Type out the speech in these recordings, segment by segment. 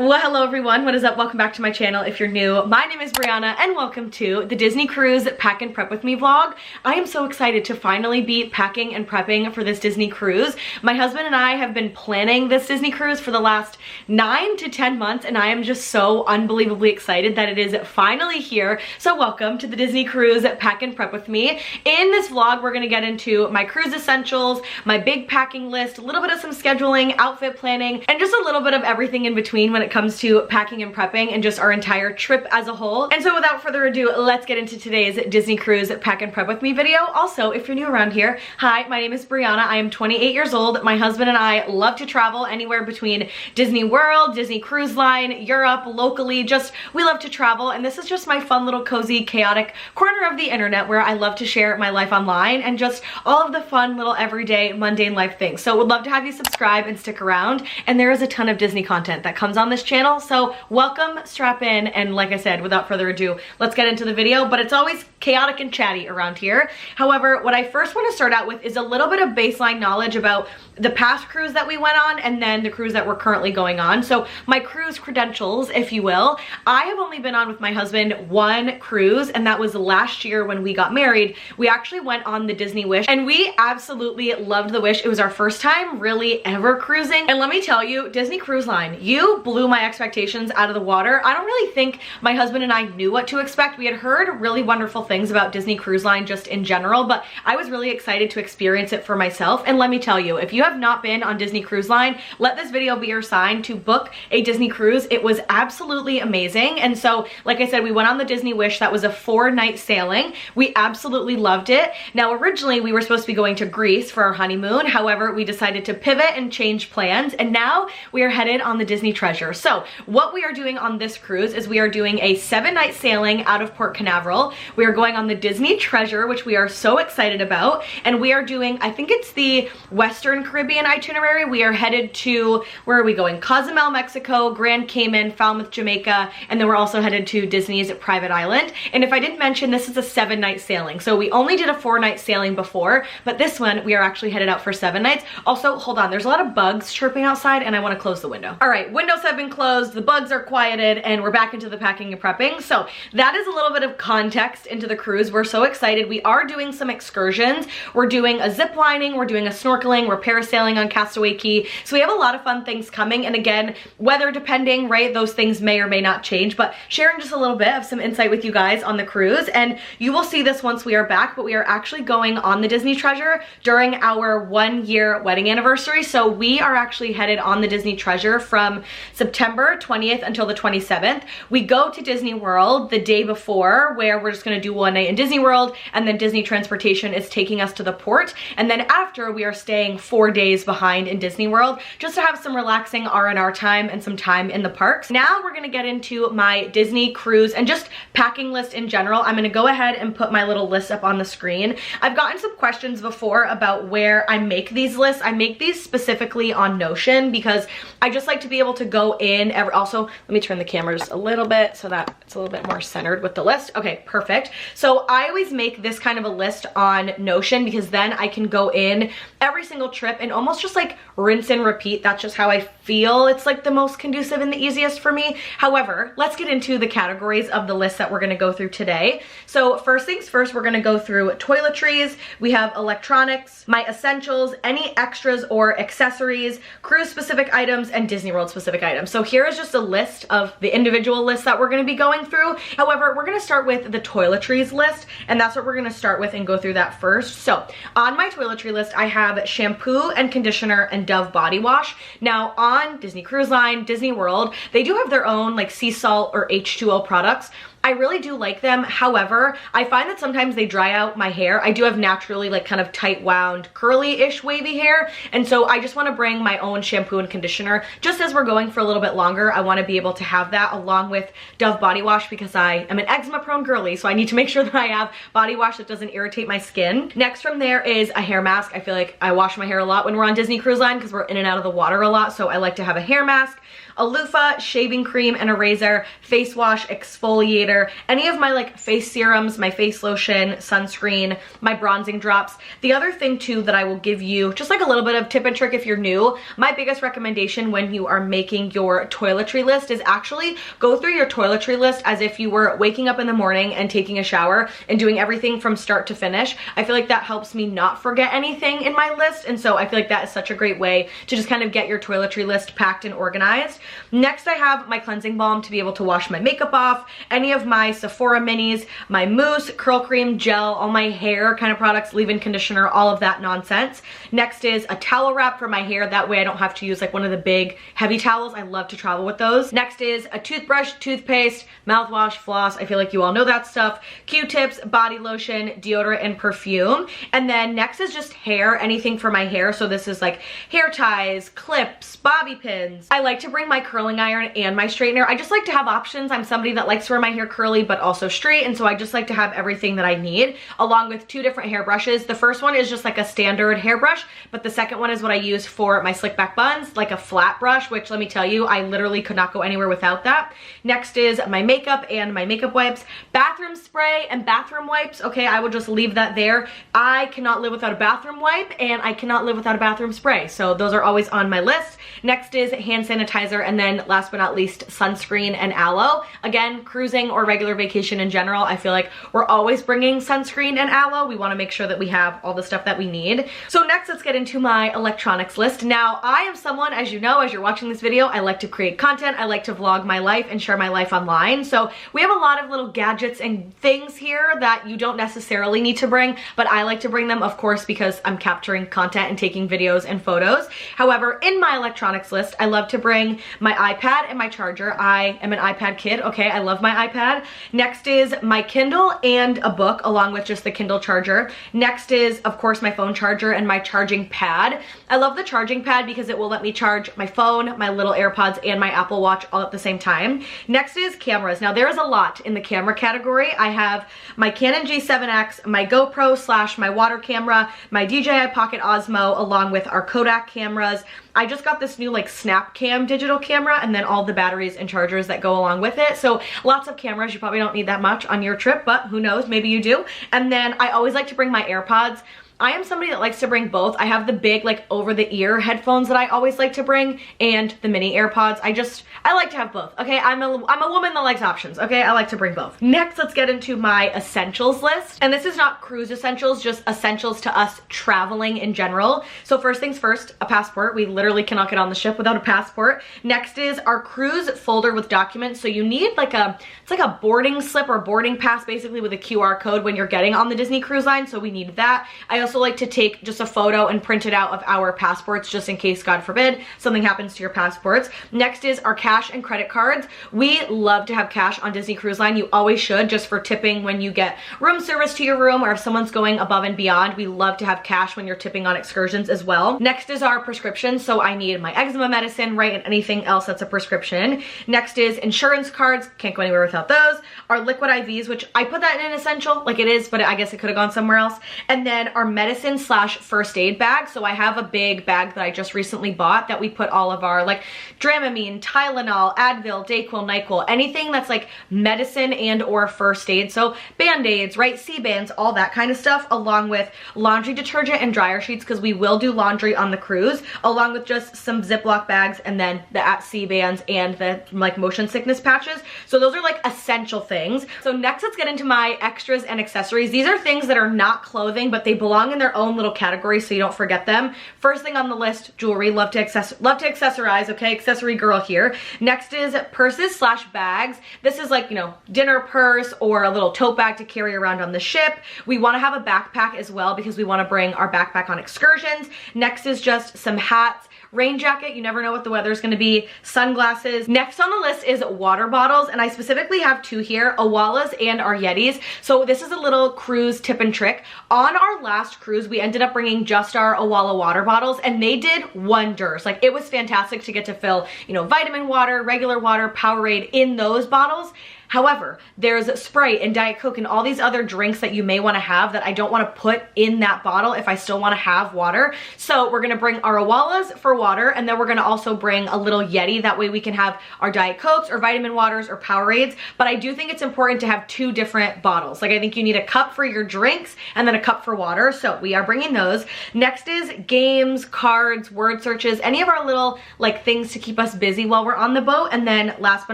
Well, hello everyone, what is up? Welcome back to my channel if you're new. My name is Brianna and welcome to the Disney Cruise Pack and Prep with Me vlog. I am so excited to finally be packing and prepping for this Disney cruise. My husband and I have been planning this Disney cruise for the last 9 to 10 months and I am just so unbelievably excited that it is finally here. So welcome to the Disney Cruise Pack and Prep with Me. In this vlog, we're gonna get into my cruise essentials, my big packing list, a little bit of some scheduling, outfit planning, and just a little bit of everything in between when it comes to packing and prepping and just our entire trip as a whole. And so without further ado, let's get into today's Disney Cruise Pack and Prep with Me video. Also, if you're new around here, hi, my name is Brianna. I am 28 years old. My husband and I love to travel anywhere between Disney World, Disney Cruise Line, Europe, locally, just we love to travel. And this is just my fun little cozy, chaotic corner of the internet where I love to share my life online and just all of the fun little everyday mundane life things. So would love to have you subscribe and stick around. And there is a ton of Disney content that comes on this channel. So welcome, strap in, and like I said, without further ado, let's get into the video, but it's always chaotic and chatty around here. However, what I first want to start out with is a little bit of baseline knowledge about the past cruise that we went on and then the cruise that we're currently going on. So my cruise credentials, if you will. I have only been on with my husband one cruise, and that was last year when we got married. We actually went on the Disney Wish and we absolutely loved the Wish. It was our first time really ever cruising. And let me tell you, Disney Cruise Line, you blew my expectations out of the water. I don't really think my husband and I knew what to expect. We had heard really wonderful things about Disney Cruise Line just in general, but I was really excited to experience it for myself. And let me tell you, if you have not been on Disney Cruise Line, let this video be your sign to book a Disney cruise. It was absolutely amazing. And so, like I said, we went on the Disney Wish. That was a 4-night sailing. We absolutely loved it. Now, originally we were supposed to be going to Greece for our honeymoon. However, we decided to pivot and change plans. And now we are headed on the Disney Treasure. So what we are doing on this cruise is we are doing a 7-night sailing out of Port Canaveral. We are going on the Disney Treasure, which we are so excited about. And we are doing, I think it's the Western Caribbean itinerary. We are headed to, where are we going? Cozumel, Mexico, Grand Cayman, Falmouth, Jamaica, and then we're also headed to Disney's Private Island. And if I didn't mention, this is a 7-night sailing. So we only did a 4-night sailing before, but this one we are actually headed out for 7 nights. Also, hold on, there's a lot of bugs chirping outside and I want to close the window. All right, windows have been closed, the bugs are quieted, and we're back into the packing and prepping. So that is a little bit of context into the cruise. We're so excited. We are doing some excursions. We're doing a zip lining, we're doing a snorkeling, we're parasailing on Castaway Cay. So we have a lot of fun things coming. And again, weather depending, right? Those things may or may not change, but sharing just a little bit of some insight with you guys on the cruise. And you will see this once we are back, but we are actually going on the Disney Treasure during our 1-year wedding anniversary. So we are actually headed on the Disney Treasure from September 20th until the 27th. We go to Disney World the day before, where we're just gonna do 1 night in Disney World, and then Disney Transportation is taking us to the port. And then after, we are staying 4 days behind in Disney World, just to have some relaxing R&R time and some time in the parks. Now we're gonna get into my Disney cruise and just packing list in general. I'm gonna go ahead and put my little list up on the screen. I've gotten some questions before about where I make these lists. I make these specifically on Notion because I just like to be able to go in. Also, let me turn the camera just a little bit so that it's a little bit more centered with the list. Okay, perfect. So I always make this kind of a list on Notion because then I can go in every single trip and almost just like rinse and repeat. That's just how I feel it's like the most conducive and the easiest for me. However, let's get into the categories of the list that we're gonna go through today. So first things first, we're gonna go through toiletries. We have electronics, my essentials, any extras or accessories, cruise specific items, and Disney World specific items. So here is just a list of the individual lists that we're gonna be going through. However, we're gonna start with the toiletries list, and that's what we're gonna start with and go through that first. So on my toiletry list, I have shampoo and conditioner and Dove body wash. Now on Disney Cruise Line, Disney World, they do have their own like sea salt or H2O products. I really do like them. However, I find that sometimes they dry out my hair. I do have naturally like kind of tight wound, curly-ish wavy hair. And so I just want to bring my own shampoo and conditioner. Just as we're going for a little bit longer, I want to be able to have that along with Dove body wash because I am an eczema prone girly. So I need to make sure that I have body wash that doesn't irritate my skin. Next from there is a hair mask. I feel like I wash my hair a lot when we're on Disney Cruise Line because we're in and out of the water a lot. So I like to have a hair mask. a loofah, shaving cream, and a razor, face wash, exfoliator, any of my like face serums, my face lotion, sunscreen, my bronzing drops. The other thing too that I will give you, just like a little bit of tip and trick if you're new, my biggest recommendation when you are making your toiletry list is actually go through your toiletry list as if you were waking up in the morning and taking a shower and doing everything from start to finish. I feel like that helps me not forget anything in my list, and so I feel like that is such a great way to just kind of get your toiletry list packed and organized. Next, I have my cleansing balm to be able to wash my makeup off, any of my Sephora minis, my mousse, curl cream, gel, all my hair kind of products, leave-in conditioner, all of that nonsense. Next is a towel wrap for my hair, that way I don't have to use like one of the big heavy towels. I love to travel with those. Next is a toothbrush, toothpaste, mouthwash, floss, I feel like you all know that stuff, Q-tips, body lotion, deodorant, and perfume. And then next is just hair, anything for my hair. So this is like hair ties, clips, bobby pins. I like to bring my curling iron and my straightener. I just like to have options. I'm somebody that likes to wear my hair curly but also straight, and so I just like to have everything that I need, along with 2 different hair brushes. The first one is just like a standard hairbrush, but the second one is what I use for my slick back buns, like a flat brush, which let me tell you, I literally could not go anywhere without that. Next is my makeup and my makeup wipes, bathroom spray and bathroom wipes. Okay, I will just leave that there. I cannot live without a bathroom wipe, and I cannot live without a bathroom spray, so those are always on my list. Next is hand sanitizer, and then last but not least, sunscreen and aloe. Again, cruising or regular vacation in general, I feel like we're always bringing sunscreen and aloe. We want to make sure that we have all the stuff that we need. So next, let's get into my electronics list. Now, I am someone, as you know, as you're watching this video, I like to create content, I like to vlog my life and share my life online. So we have a lot of little gadgets and things here that you don't necessarily need to bring, but I like to bring them, of course, because I'm capturing content and taking videos and photos. However, in my electronics list, I love to bring my iPad and my charger. I am an iPad kid, okay? I love my iPad. Next is my Kindle and a book, along with just the Kindle charger. Next is, of course, my phone charger and my charging pad. I love the charging pad because it will let me charge my phone, my little AirPods, and my Apple Watch all at the same time. Next is cameras. Now, there is a lot in the camera category. I have my Canon G7X, my GoPro / my water camera, my DJI Pocket Osmo, along with our Kodak cameras. I just got this new like snap cam digital camera, and then all the batteries and chargers that go along with it. So lots of cameras. You probably don't need that much on your trip, but who knows, maybe you do. And then I always like to bring my AirPods. I am somebody that likes to bring both. I have the big like over the ear headphones that I always like to bring, and the mini AirPods. I like to have both, okay? I'm a woman that likes options, okay? I like to bring both. Next, let's get into my essentials list. And this is not cruise essentials, just essentials to us traveling in general. So first things first, a passport. We literally cannot get on the ship without a passport. Next is our cruise folder with documents. So you need like it's like a boarding slip or boarding pass basically with a QR code when you're getting on the Disney Cruise Line. So we need that. I also like to take just a photo and print it out of our passports just in case, God forbid, something happens to your passports. Next is our cash and credit cards. We love to have cash on Disney Cruise Line. You always should, just for tipping when you get room service to your room, or if someone's going above and beyond. We love to have cash when you're tipping on excursions as well. Next is our prescription. So I need my eczema medicine, right, and anything else that's a prescription. Next is insurance cards. Can't go anywhere without those. Our liquid IVs, which I put that in an essential, like it is, but I guess it could have gone somewhere else. And then our medicine / first aid bag. So I have a big bag that I just recently bought that we put all of our like Dramamine, Tylenol, Advil, Dayquil, NyQuil, anything that's like medicine and or first aid. So Band-Aids, right, C-bands, all that kind of stuff, along with laundry detergent and dryer sheets, because we will do laundry on the cruise, along with just some Ziploc bags, and then the at-sea bands and the like motion sickness patches. So those are like essential things. So next, let's get into my extras and accessories. These are things that are not clothing, but they belong in their own little category, so you don't forget them. First thing on the list, jewelry. Love to accessorize, okay? Accessory girl here. Next is purses / bags. This is like, you know, dinner purse or a little tote bag to carry around on the ship. We want to have a backpack as well because we want to bring our backpack on excursions. Next is just some hats, rain jacket, you never know what the weather is going to be, sunglasses. Next on the list is water bottles, and I specifically have 2 here, Owala's and our Yetis. So this is a little cruise tip and trick. On our last cruise, we ended up bringing just our Owala water bottles, and they did wonders. Like, it was fantastic to get to fill, you know, vitamin water, regular water, Powerade in those bottles. However, there's Sprite and Diet Coke and all these other drinks that you may want to have that I don't want to put in that bottle if I still want to have water. So we're going to bring our Awalas for water, and then we're going to also bring a little Yeti. That way we can have our Diet Cokes or vitamin waters or Powerades. But I do think it's important to have 2 different bottles. Like I think you need a cup for your drinks and then a cup for water. So we are bringing those. Next is games, cards, word searches, any of our little like things to keep us busy while we're on the boat. And then last but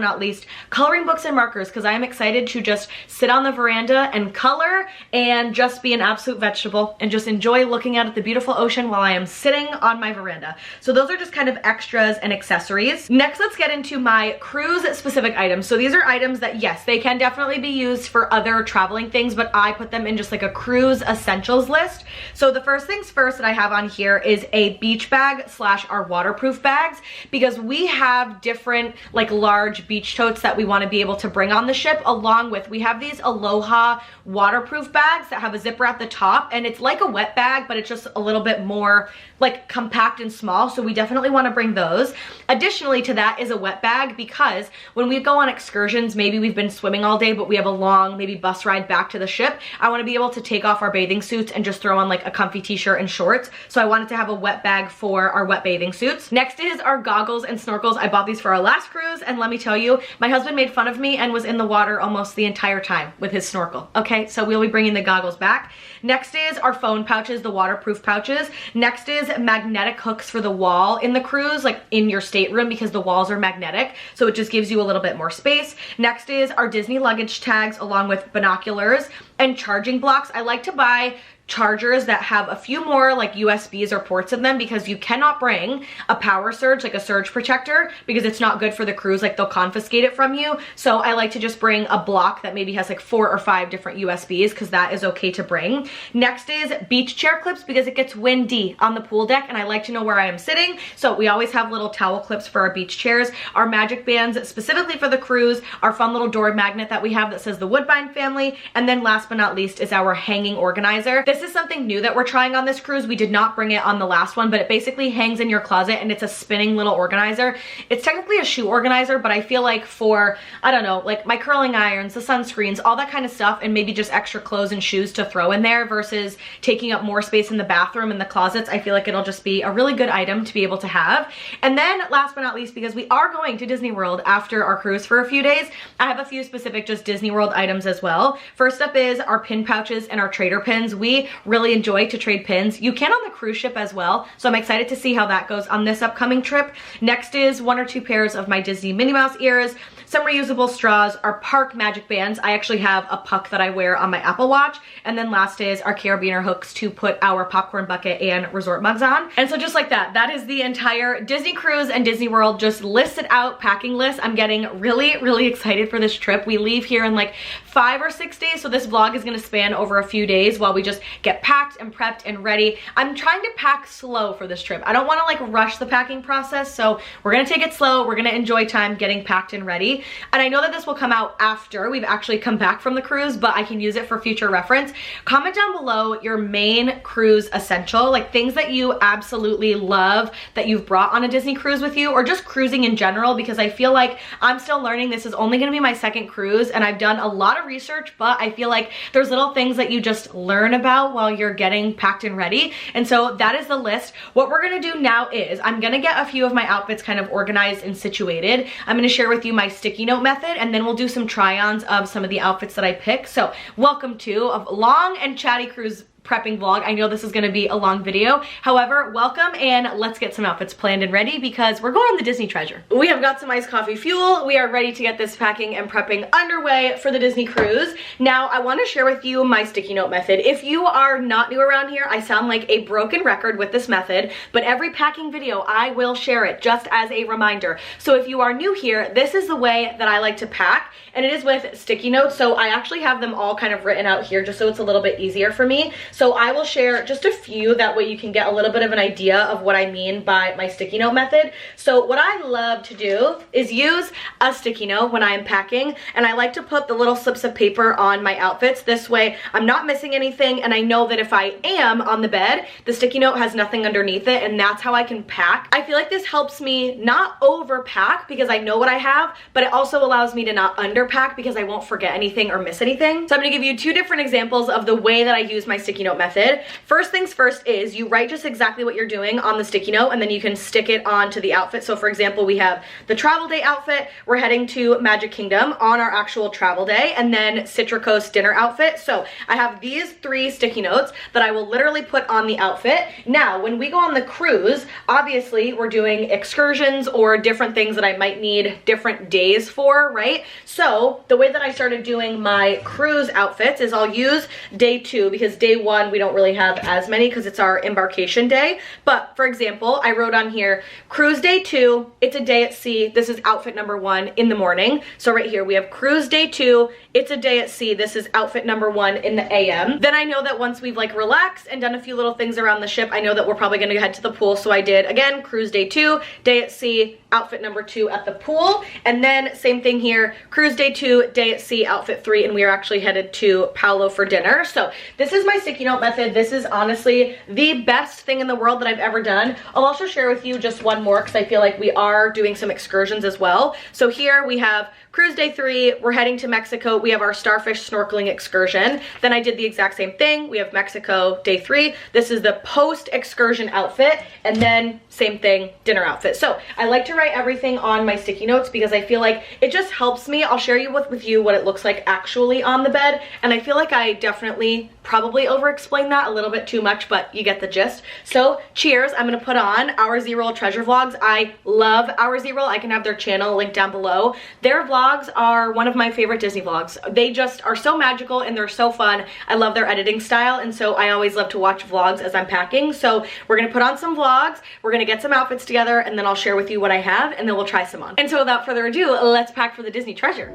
not least, coloring books and markers, because I am excited to just sit on the veranda and color and just be an absolute vegetable and just enjoy looking out at the beautiful ocean while I am sitting on my veranda. So those are just kind of extras and accessories. Next, let's get into my cruise specific items. So these are items that, yes, they can definitely be used for other traveling things, but I put them in just like a cruise essentials list. So the first things first that I have on here is a beach bag / our waterproof bags, because we have different like large beach totes that we want to be able to bring on the ship, along with we have these Aloha waterproof bags that have a zipper at the top, and it's like a wet bag, but it's just a little bit more like compact and small, so we definitely want to bring those. Additionally to that is a wet bag, because when we go on excursions, maybe we've been swimming all day but we have a long maybe bus ride back to the ship, I want to be able to take off our bathing suits and just throw on like a comfy t-shirt and shorts, so I wanted to have a wet bag for our wet bathing suits. Next is our goggles and snorkels. I bought these for our last cruise, and let me tell you, my husband made fun of me and was in the water almost the entire time with his snorkel. Okay, so we'll be bringing the goggles back. Next is our phone pouches, the waterproof pouches. Next is magnetic hooks for the wall in the cruise, like in your stateroom, because the walls are magnetic, so it just gives you a little bit more space. Next is our Disney luggage tags, along with binoculars and charging blocks. I like to buy chargers that have a few more like USBs or ports in them, because you cannot bring a power surge, like a surge protector, because it's not good for the cruise, like they'll confiscate it from you. So I like to just bring a block that maybe has like 4 or 5 different USBs, because that is okay to bring. Next is beach chair clips, because it gets windy on the pool deck and I like to know where I am sitting, so we always have little towel clips for our beach chairs. Our magic bands specifically for the cruise, our fun little door magnet that we have that says the Woodbine family, and then last but not least is our hanging organizer. This is something new that we're trying on this cruise. We did not bring it on the last one, but it basically hangs in your closet and it's a spinning little organizer. It's technically a shoe organizer, but I feel like for, I don't know, like my curling irons, the sunscreens, all that kind of stuff, and maybe just extra clothes and shoes to throw in there versus taking up more space in the bathroom and the closets, I feel like it'll just be a really good item to be able to have. And then last but not least, because we are going to Disney World after our cruise for a few days, I have a few specific just Disney World items as well. First up is our pin pouches and our trader pins. We really enjoy to trade pins. You can on the cruise ship as well, so I'm excited to see how that goes on this upcoming trip. Next is 1 or 2 pairs of my Disney Minnie Mouse ears, some reusable straws, our park magic bands. I actually have a puck that I wear on my Apple Watch. And then last is our carabiner hooks to put our popcorn bucket and resort mugs on. And so just like that, that is the entire Disney cruise and Disney World just listed out packing list. I'm getting really, really excited for this trip. We leave here in like 5 or 6 days, so this vlog is gonna span over a few days while we just get packed and prepped and ready. I'm trying to pack slow for this trip. I don't wanna like rush the packing process, so we're gonna take it slow. We're gonna enjoy time getting packed and ready. And I know that this will come out after we've actually come back from the cruise, but I can use it for future reference. Comment down below your main cruise essential, like things that you absolutely love that you've brought on a Disney cruise with you, or just cruising in general, because I feel like I'm still learning. This is only gonna be my 2nd cruise and I've done a lot of research, but I feel like there's little things that you just learn about while you're getting packed and ready. And so that is the list. What we're gonna do now is I'm gonna get a few of my outfits kind of organized and situated. I'm gonna share with you my sticky note method, and then we'll do some try-ons of some of the outfits that I pick. So welcome to a long and chatty cruise prepping vlog. I know this is gonna be a long video. However, welcome, and let's get some outfits planned and ready because we're going on the Disney treasure. We have got some iced coffee fuel. We are ready to get this packing and prepping underway for the Disney cruise. Now, I wanna share with you my sticky note method. If you are not new around here, I sound like a broken record with this method, but every packing video, I will share it just as a reminder. So if you are new here, this is the way that I like to pack, and it is with sticky notes. So I actually have them all kind of written out here just so it's a little bit easier for me. So I will share just a few, that way you can get a little bit of an idea of what I mean by my sticky note method. So what I love to do is use a sticky note when I am packing, and I like to put the little slips of paper on my outfits. This way I'm not missing anything, and I know that if I am on the bed, the sticky note has nothing underneath it, and that's how I can pack. I feel like this helps me not overpack because I know what I have, but it also allows me to not underpack because I won't forget anything or miss anything. So I'm gonna give you two different examples of the way that I use my sticky note method. First things first is you write just exactly what you're doing on the sticky note, and then you can stick it onto the outfit. So for example, we have the travel day outfit. We're heading to Magic Kingdom on our actual travel day, and then Citracoast dinner outfit. So I have these 3 sticky notes that I will literally put on the outfit. Now, when we go on the cruise, obviously we're doing excursions or different things that I might need different days for, right? So the way that I started doing my cruise outfits is I'll use day 2, because day 1 we don't really have as many because it's our embarkation day. But for example, I wrote on here, cruise day 2, it's a day at sea. This is outfit number 1 in the morning. So right here we have cruise day 2, it's a day at sea. This is outfit number 1 in the AM. Then I know that once we've like relaxed and done a few little things around the ship, I know that we're probably gonna head to the pool. So I did, again, cruise day 2, day at sea, outfit number 2 at the pool. And then same thing here, cruise day 2, day at sea, outfit 3, and we are actually headed to Paolo for dinner. So this is my sticky note method. This is honestly the best thing in the world that I've ever done. I'll also share with you just one more because I feel like we are doing some excursions as well. So here we have cruise day 3, we're heading to Mexico. We have our starfish snorkeling excursion. Then I did the exact same thing. We have Mexico day 3. This is the post excursion outfit, and then same thing, dinner outfit. So I like to write everything on my sticky notes because I feel like it just helps me. I'll share with you what it looks like actually on the bed, and I feel like I definitely probably over explain that a little bit too much, but you get the gist. So cheers. I'm gonna put on our Z-Roll treasure vlogs. I love our Z-Roll. I can have their channel linked down below. Their vlogs are one of my favorite Disney vlogs. They just are so magical and they're so fun. I love their editing style, and so I always love to watch vlogs as I'm packing. So we're gonna put on some vlogs, we're gonna get some outfits together, and then I'll share with you what I have, and then we'll try some on. And so without further ado, let's pack for the Disney treasure.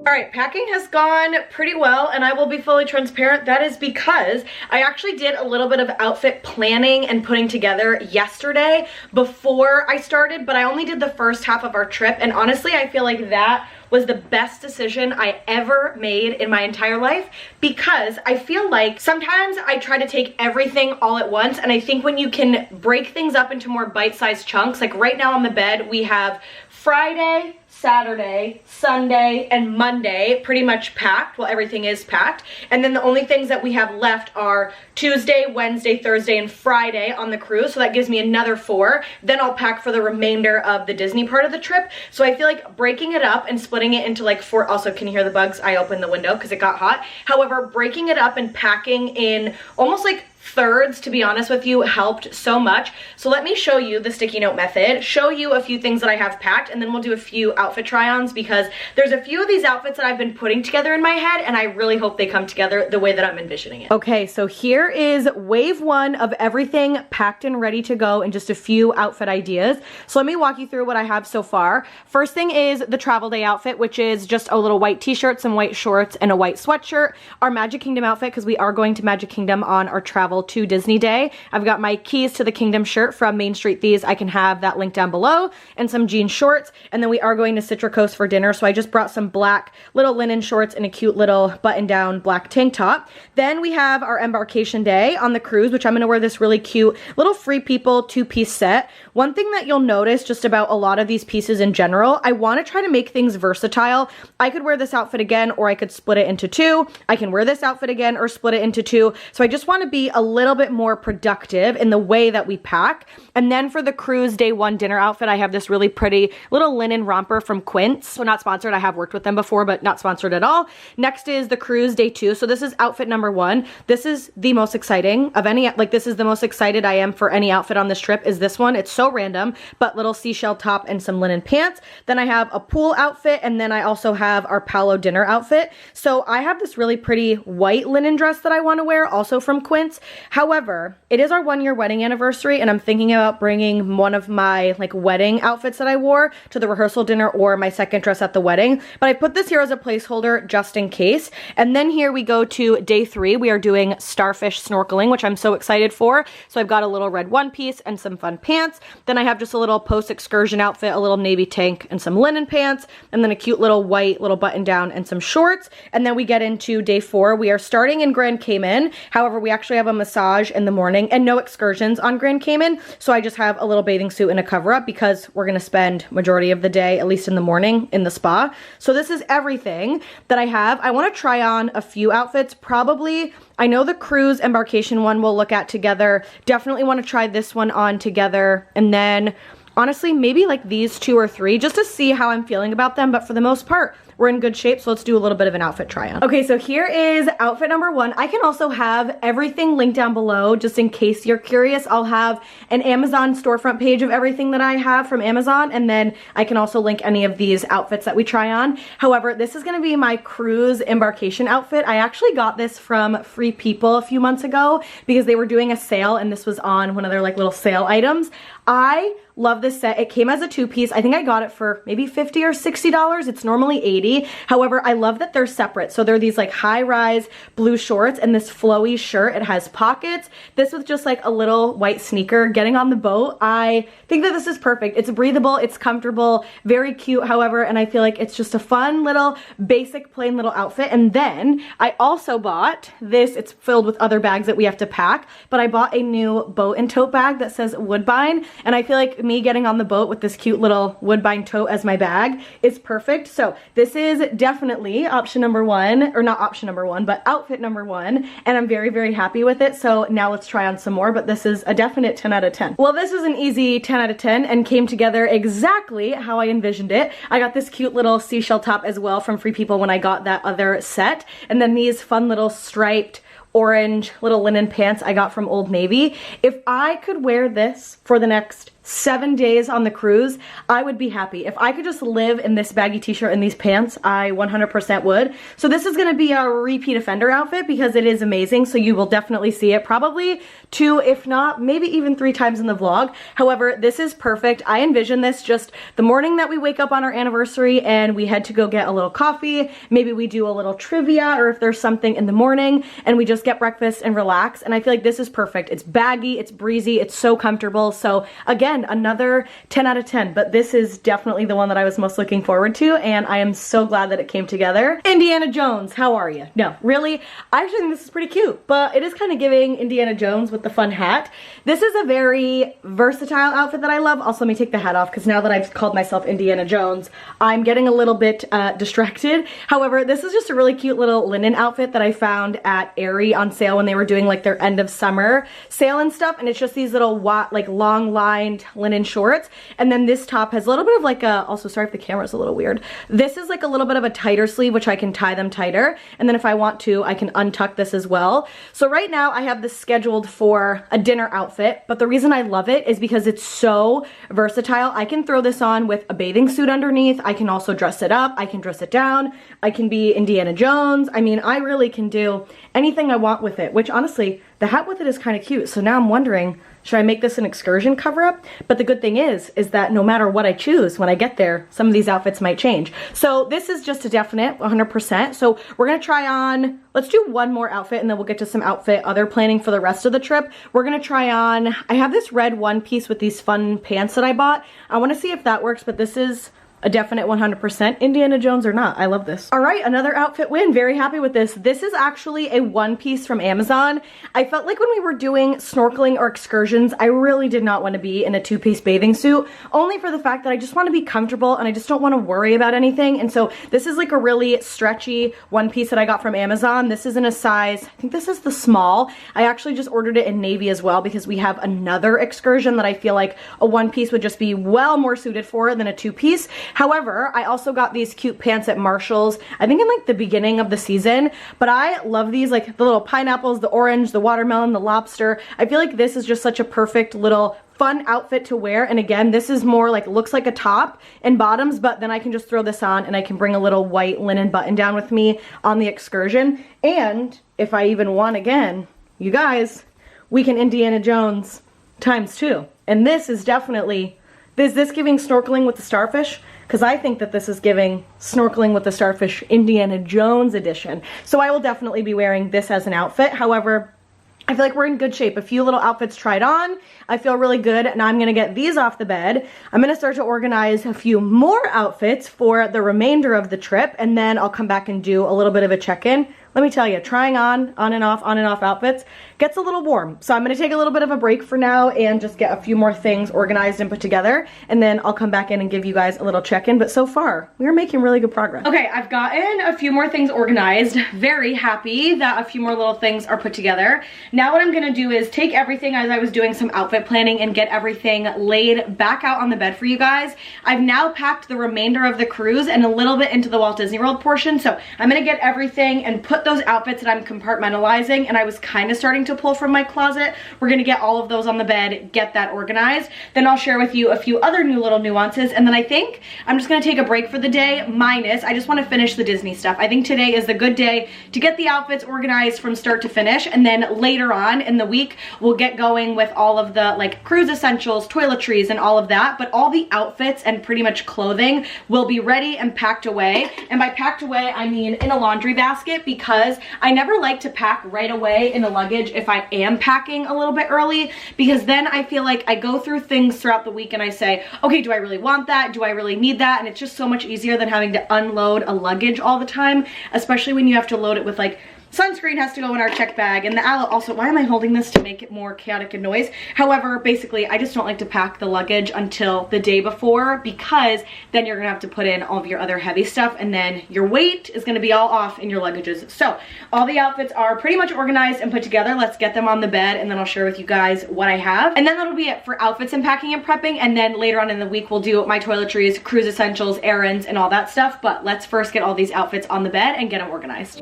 Alright, packing has gone pretty well, and I will be fully transparent. That is because I actually did a little bit of outfit planning and putting together yesterday before I started, but I only did the first half of our trip, and honestly I feel like that was the best decision I ever made in my entire life, because I feel like sometimes I try to take everything all at once, and I think when you can break things up into more bite-sized chunks, like right now on the bed we have Friday, Saturday, Sunday, and Monday pretty much packed. Well, everything is packed. And then the only things that we have left are Tuesday, Wednesday, Thursday, and Friday on the cruise. So that gives me another 4. Then I'll pack for the remainder of the Disney part of the trip. So I feel like breaking it up and splitting it into like 4, also can you hear the bugs? I opened the window because it got hot. However, breaking it up and packing in almost like thirds, to be honest with you, helped so much. So let me show you the sticky note method, show you a few things that I have packed, and then we'll do a few outfit try-ons because there's a few of these outfits that I've been putting together in my head, and I really hope they come together the way that I'm envisioning it. Okay, so here is wave 1 of everything packed and ready to go, and just a few outfit ideas. So let me walk you through what I have so far. First thing is the travel day outfit, which is just a little white t-shirt, some white shorts, and a white sweatshirt. Our Magic Kingdom outfit, because we are going to Magic Kingdom on our travel to Disney Day. I've got my Keys to the Kingdom shirt from Main Street Thieves. I can have that link down below, and some jean shorts. And then we are going to Citracoast for dinner, so I just brought some black little linen shorts and a cute little button-down black tank top. Then we have our Embarkation Day on the cruise, which I'm going to wear this really cute little Free People 2-piece set. One thing that you'll notice just about a lot of these pieces in general, I want to try to make things versatile. I could wear this outfit again, or I could split it into 2. I can wear this outfit again or split it into 2. So I just want to be a little bit more productive in the way that we pack. And then for the cruise day 1 dinner outfit, I have this really pretty little linen romper from Quince. So not sponsored. I have worked with them before, but not sponsored at all. Next is the cruise day 2. So this is outfit number 1. This is the most exciting of any, like this is the most excited I am for any outfit on this trip is this one. It's so random, but little seashell top and some linen pants. Then I have a pool outfit, and then I also have our Paolo dinner outfit. So I have this really pretty white linen dress that I want to wear, also from Quince. However, it is our 1-year wedding anniversary, and I'm thinking about bringing one of my like wedding outfits that I wore to the rehearsal dinner or my second dress at the wedding. But I put this here as a placeholder just in case. And then here we go to day 3. We are doing starfish snorkeling, which I'm so excited for. So I've got a little red one piece and some fun pants. Then I have just a little post-excursion outfit, a little navy tank and some linen pants, and then a cute little white little button down and some shorts. And then we get into day 4. We are starting in Grand Cayman. However, we actually have a massage in the morning and no excursions on Grand Cayman. So I just have a little bathing suit and a cover up because we're gonna spend majority of the day, at least in the morning, in the spa. So this is everything that I have. I wanna try on a few outfits, probably. I know the cruise embarkation one we'll look at together. Definitely wanna try this one on together. And then honestly, maybe like these 2 or 3 just to see how I'm feeling about them. But for the most part, we're in good shape, so let's do a little bit of an outfit try on. Okay, so here is outfit number 1. I can also have everything linked down below just in case you're curious. I'll have an Amazon storefront page of everything that I have from Amazon, and then I can also link any of these outfits that we try on. However, this is gonna be my cruise embarkation outfit. I actually got this from Free People a few months ago because they were doing a sale and this was on one of their like little sale items. I love this set. It came as a 2-piece. I think I got it for maybe $50 or $60. It's normally $80. However, I love that they're separate. So they're these like high-rise blue shorts and this flowy shirt. It has pockets. This with just like a little white sneaker. Getting on the boat, I think that this is perfect. It's breathable, it's comfortable, very cute, however, and I feel like it's just a fun little basic plain little outfit. And then I also bought this. It's filled with other bags that we have to pack, but I bought a new boat and tote bag that says Woodbine, and I feel like me getting on the boat with this cute little Woodbine tote as my bag is perfect. So this is definitely option number 1, or not option number 1, but outfit number 1, and I'm very, very happy with it. So now let's try on some more, but this is a definite 10 out of 10. Well, this is an easy 10 out of 10 and came together exactly how I envisioned it. I got this cute little seashell top as well from Free People when I got that other set, and then these fun little striped orange little linen pants I got from Old Navy. If I could wear this for the next 7 days on the cruise, I would be happy. If I could just live in this baggy t-shirt and these pants, I 100% would. So this is gonna be a repeat offender outfit because it is amazing, so you will definitely see it probably 2, if not, maybe even 3 times in the vlog. However, this is perfect. I envision this just the morning that we wake up on our anniversary and we head to go get a little coffee. Maybe we do a little trivia, or if there's something in the morning, and we just get breakfast and relax. And I feel like this is perfect. It's baggy, it's breezy, it's so comfortable. So again, another 10 out of 10, but this is definitely the one that I was most looking forward to, and I am so glad that it came together. Indiana Jones, how are you? No, really, I actually think this is pretty cute, but it is kind of giving Indiana Jones with the fun hat. This is a very versatile outfit that I love. Also, let me take the hat off because now that I've called myself Indiana Jones, I'm getting a little bit distracted. However, this is just a really cute little linen outfit that I found at Aerie on sale when they were doing like their end of summer sale and stuff, and it's just these little like long lined linen shorts, and then this top has a little bit of like a, also sorry if the camera's a little weird, this is like a little bit of a tighter sleeve which I can tie them tighter, and then if I want to I can untuck this as well. So right now I have this scheduled for a dinner outfit, but the reason I love it is because it's so versatile. I can throw this on with a bathing suit underneath, I can also dress it up, I can dress it down, I can be Indiana Jones. I mean, I really can do anything I want with it, which honestly the hat with it is kind of cute. So now I'm wondering, should I make this an excursion cover up? But the good thing is that no matter what I choose when I get there, some of these outfits might change. So this is just a definite 100%. So we're gonna try on, let's do one more outfit and then we'll get to some outfit other planning for the rest of the trip. We're gonna try on, I have this red one piece with these fun pants that I bought. I wanna see if that works, but this is a definite 100%. Indiana Jones or not, I love this. All right, another outfit win. Very happy with this. This is actually a one piece from Amazon. I felt like when we were doing snorkeling or excursions, I really did not want to be in a 2-piece bathing suit, only for the fact that I just want to be comfortable and I just don't want to worry about anything. And so this is like a really stretchy one piece that I got from Amazon. This is in a size, I think this is the small. I actually just ordered it in navy as well because we have another excursion that I feel like a one piece would just be well more suited for than a 2-piece. However, I also got these cute pants at Marshall's, I think in like the beginning of the season, but I love these, like the little pineapples, the orange, the watermelon, the lobster. I feel like this is just such a perfect little fun outfit to wear. And again, this is more like, looks like a top and bottoms, but then I can just throw this on and I can bring a little white linen button down with me on the excursion. And if I even want, again, you guys, we can Indiana Jones ×2. And this is definitely, is this giving snorkeling with the starfish? Because I think that this is giving snorkeling with the starfish Indiana Jones edition. So I will definitely be wearing this as an outfit. However, I feel like we're in good shape. A few little outfits tried on. I feel really good. Now I'm gonna get these off the bed. I'm gonna start to organize a few more outfits for the remainder of the trip, and then I'll come back and do a little bit of a check-in. Let me tell you, trying on and off outfits gets a little warm. So I'm gonna take a little bit of a break for now and just get a few more things organized and put together, and then I'll come back in and give you guys a little check-in. But so far, we are making really good progress. Okay, I've gotten a few more things organized. Very happy that a few more little things are put together. Now what I'm gonna do is take everything as I was doing some outfit planning and get everything laid back out on the bed for you guys. I've now packed the remainder of the cruise and a little bit into the Walt Disney World portion, so I'm gonna get everything and put those outfits that I'm compartmentalizing and I was kind of starting to pull from my closet. We're gonna get all of those on the bed, get that organized. Then I'll share with you a few other new little nuances, and then I think I'm just gonna take a break for the day, minus I just want to finish the Disney stuff. I think today is the good day to get the outfits organized from start to finish, and then later on in the week we'll get going with all of the like cruise essentials, toiletries, and all of that. But all the outfits and pretty much clothing will be ready and packed away. And by packed away, I mean in a laundry basket, because I never like to pack right away in a luggage if I am packing a little bit early, because then I feel like I go through things throughout the week and I say, okay, do I really want that? Do I really need that? And it's just so much easier than having to unload a luggage all the time, especially when you have to load it with like sunscreen has to go in our check bag, and the aloe also, why am I holding this to make it more chaotic and noise? However, basically, I just don't like to pack the luggage until the day before, because then you're gonna have to put in all of your other heavy stuff, and then your weight is gonna be all off in your luggages. So all the outfits are pretty much organized and put together. Let's get them on the bed, and then I'll share with you guys what I have. And then that'll be it for outfits and packing and prepping, and then later on in the week, we'll do my toiletries, cruise essentials, errands, and all that stuff. But let's first get all these outfits on the bed and get them organized.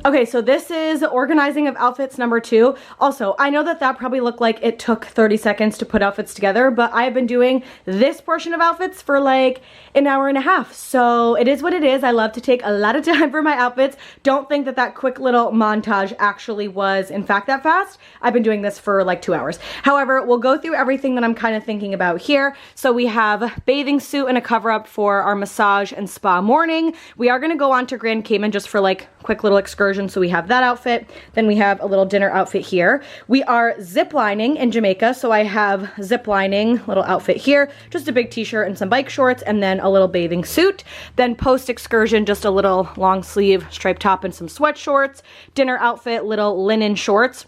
Okay, so this is organizing of outfits number 2. Also, I know that that probably looked like it took 30 seconds to put outfits together, but I have been doing this portion of outfits for like an hour and a half. So it is what it is. I love to take a lot of time for my outfits. Don't think that that quick little montage actually was in fact that fast. I've been doing this for like 2 hours. However, we'll go through everything that I'm kind of thinking about here. So we have bathing suit and a cover up for our massage and spa morning. We are going to go on to Grand Cayman just for like quick little excursion. So we have that outfit. Then we have a little dinner outfit here. We are zip lining in Jamaica. So I have zip lining little outfit here, just a big t-shirt and some bike shorts, and then a little bathing suit. Then post excursion, just a little long sleeve striped top and some sweat shorts. Dinner outfit, little linen shorts.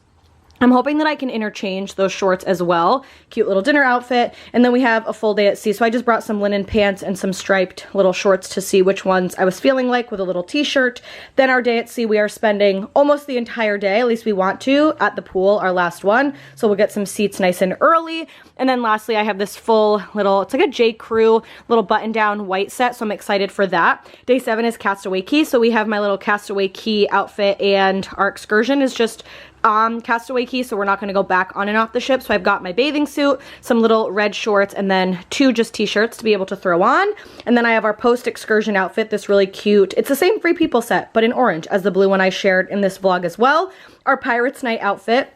I'm hoping that I can interchange those shorts as well. Cute little dinner outfit. And then we have a full day at sea. So I just brought some linen pants and some striped little shorts to see which ones I was feeling like, with a little t-shirt. Then our day at sea, we are spending almost the entire day, at least we want to, at the pool, our last one. So we'll get some seats nice and early. And then lastly, I have this full little, it's like a J. Crew little button down white set. So I'm excited for that. Day 7 is Castaway Key. So we have my little Castaway Key outfit, and our excursion is just Castaway Key, so we're not going to go back on and off the ship. So I've got my bathing suit, some little red shorts, and then 2 just t-shirts to be able to throw on. And then I have our post excursion outfit, this really cute, it's the same Free People set, but in orange as the blue one I shared in this vlog as well. Our Pirates Night outfit.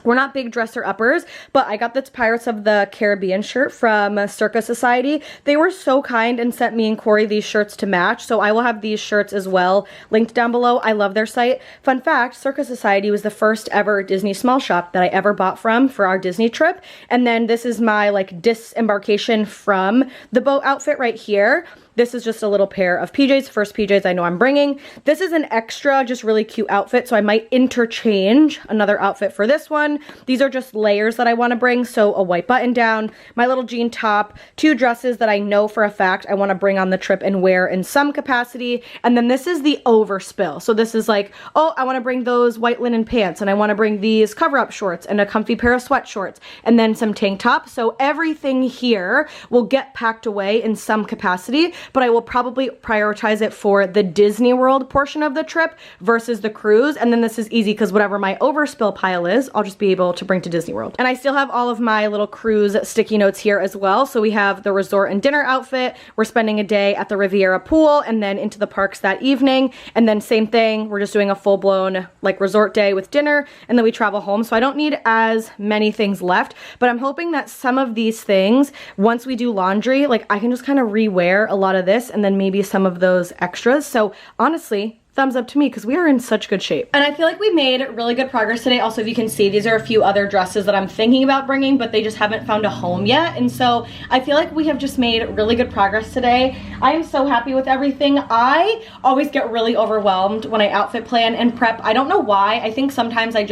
We're not big dresser uppers, but I got this Pirates of the Caribbean shirt from Circus Society. They were so kind and sent me and Corey these shirts to match, so I will have these shirts as well linked down below. I love their site. Fun fact, Circus Society was the first ever Disney small shop that I ever bought from for our Disney trip. And then this is my like disembarkation from the boat outfit right here. This is just a little pair of PJs, first PJs I know I'm bringing. This is an extra, just really cute outfit, so I might interchange another outfit for this one. These are just layers that I want to bring, so a white button down, my little jean top, 2 dresses that I know for a fact I want to bring on the trip and wear in some capacity, and then this is the overspill. So this is like, oh, I want to bring those white linen pants, and I want to bring these cover-up shorts and a comfy pair of sweat shorts, and then some tank top. So everything here will get packed away in some capacity. but I will probably prioritize it for the Disney World portion of the trip versus the cruise. And then this is easy because whatever my overspill pile is, I'll just be able to bring to Disney World. And I still have all of my little cruise sticky notes here as well. So we have the resort and dinner outfit. We're spending a day at the Riviera pool and then into the parks that evening. And then same thing, we're just doing a full-blown like resort day with dinner, and then we travel home. So I don't need as many things left, but I'm hoping that some of these things, once we do laundry, like I can just kind of rewear a lot of this and then maybe some of those extras. So honestly, thumbs up to me because we are in such good shape. And I feel like we made really good progress today. Also, if you can see, these are a few other dresses that I'm thinking about bringing, but they just haven't found a home yet. And so I feel like we have just made really good progress today. I am so happy with everything. I always get really overwhelmed when I outfit plan and prep. I don't know why. I think sometimes I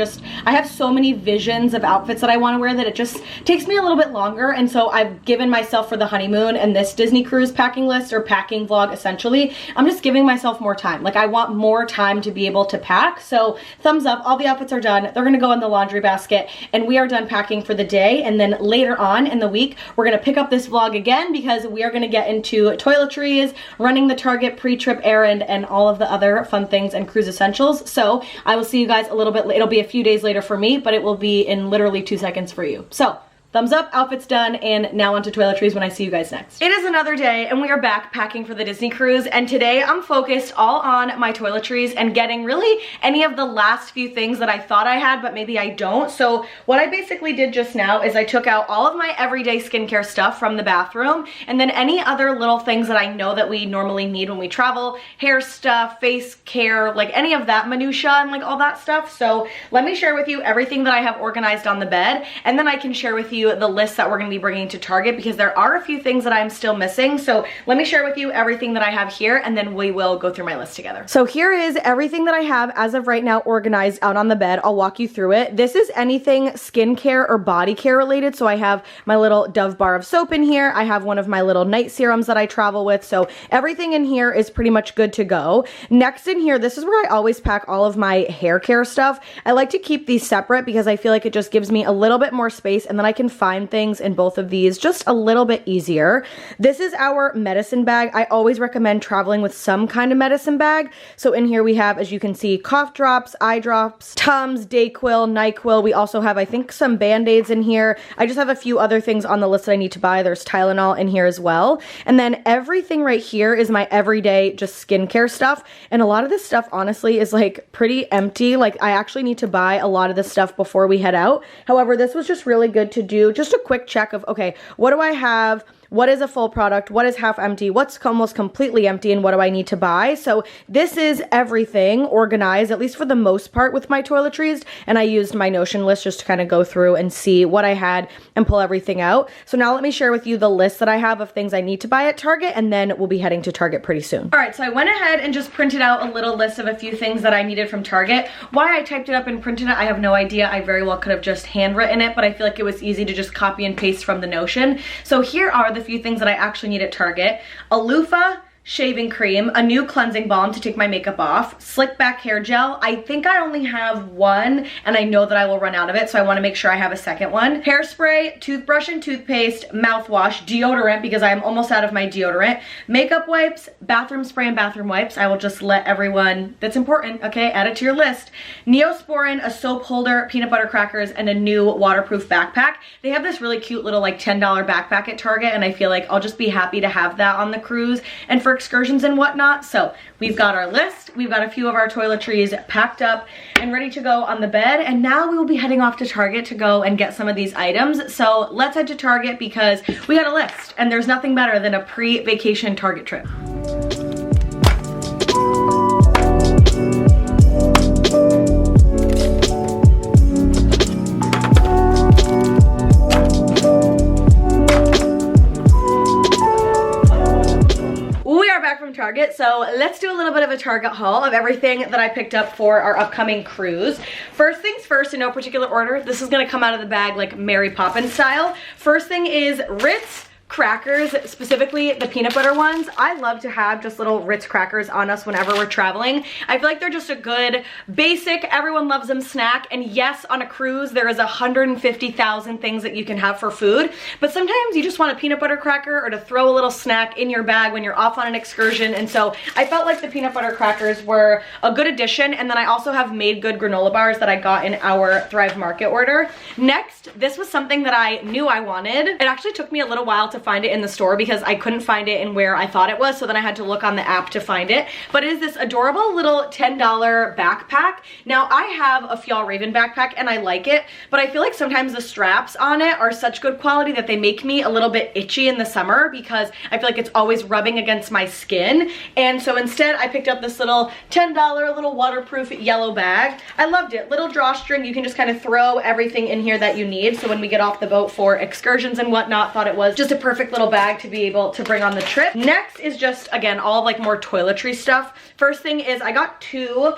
have so many visions of outfits that I want to wear that it just takes me a little bit longer. And so I've given myself for the honeymoon and this Disney cruise packing list or packing vlog, essentially, I'm just giving myself more time. Like I want more time to be able to pack. So thumbs up, all the outfits are done. They're gonna go in the laundry basket and we are done packing for the day. And then later on in the week, we're gonna pick up this vlog again because we are gonna get into toiletries, running the Target pre-trip errand, and all of the other fun things and cruise essentials. So I will see you guys a little bit, it'll be a few days later for me, but it will be in literally 2 seconds for you. So thumbs up, outfit's done, and now onto toiletries when I see you guys next. It is another day and we are back packing for the Disney cruise, and today I'm focused all on my toiletries and getting really any of the last few things that I thought I had but maybe I don't. So what I basically did just now is I took out all of my everyday skincare stuff from the bathroom, and then any other little things that I know that we normally need when we travel, hair stuff, face care, like any of that minutia and like all that stuff. So let me share with you everything that I have organized on the bed, and then I can share with you the list that we're going to be bringing to Target because there are a few things that I'm still missing. So let me share with you everything that I have here and then we will go through my list together. So here is everything that I have as of right now organized out on the bed. I'll walk you through it. This is anything skincare or body care related. So I have my little Dove bar of soap in here. I have one of my little night serums that I travel with. So everything in here is pretty much good to go. Next in here, this is where I always pack all of my hair care stuff. I like to keep these separate because I feel like it just gives me a little bit more space, and then I can find things in both of these just a little bit easier. This is our medicine bag. I always recommend traveling with some kind of medicine bag. So in here we have, as you can see, cough drops, eye drops, Tums, Dayquil, NyQuil. We also have, I think, some Band-Aids in here. I just have a few other things on the list that I need to buy. There's Tylenol in here as well. And then everything right here is my everyday just skincare stuff. And a lot of this stuff, honestly, is like pretty empty. Like I actually need to buy a lot of this stuff before we head out. However, this was just really good to do. Just a quick check of, okay, what do I have? What is a full product? What is half empty? What's almost completely empty? And what do I need to buy? So this is everything organized, at least for the most part, with my toiletries. And I used my Notion list just to kind of go through and see what I had and pull everything out. So now let me share with you the list that I have of things I need to buy at Target, and then we'll be heading to Target pretty soon. All right, so I went ahead and just printed out a little list of a few things that I needed from Target. Why I typed it up and printed it, I have no idea. I very well could have just handwritten it, but I feel like it was easy to just copy and paste from the Notion. So here are the few things that I actually need at Target. A loofah shaving cream, a new cleansing balm to take my makeup off, slick back hair gel. I think I only have one and I know that I will run out of it, so I want to make sure I have a second one. Hairspray, toothbrush and toothpaste, mouthwash, deodorant because I'm almost out of my deodorant, makeup wipes, bathroom spray and bathroom wipes. I will just let everyone, that's important, okay, add it to your list. Neosporin, a soap holder, peanut butter crackers, and a new waterproof backpack. They have this really cute little like $10 backpack at Target, and I feel like I'll just be happy to have that on the cruise and for excursions and whatnot. So we've got our list, we've got a few of our toiletries packed up and ready to go on the bed, and now we will be heading off to Target to go and get some of these items. So let's head to Target because we got a list and there's nothing better than a pre-vacation Target trip. Target, so let's do a little bit of a Target haul of everything that I picked up for our upcoming cruise. First things first, in no particular order, this is gonna come out of the bag like Mary Poppins style. First thing is Ritz crackers, specifically the peanut butter ones. I love to have just little Ritz crackers on us whenever we're traveling. I feel like they're just a good basic, everyone loves them snack. And yes, on a cruise there is 150,000 things that you can have for food, but sometimes you just want a peanut butter cracker or to throw a little snack in your bag when you're off on an excursion. And so I felt like the peanut butter crackers were a good addition. And then I also have made good granola bars that I got in our Thrive Market order. Next, this was something that I knew I wanted. It actually took me a little while to find it in the store because I couldn't find it in where I thought it was, so then I had to look on the app to find it. But it is this adorable little $10 backpack. Now I have a Fjallraven backpack and I like it, but I feel like sometimes the straps on it are such good quality that they make me a little bit itchy in the summer because I feel like it's always rubbing against my skin. And so instead I picked up this little $10 little waterproof yellow bag. I loved it. Little drawstring, you can just kind of throw everything in here that you need. So when we get off the boat for excursions and whatnot, thought it was just a perfect little bag to be able to bring on the trip. Next is just, again, all of like more toiletry stuff. First thing is I got 2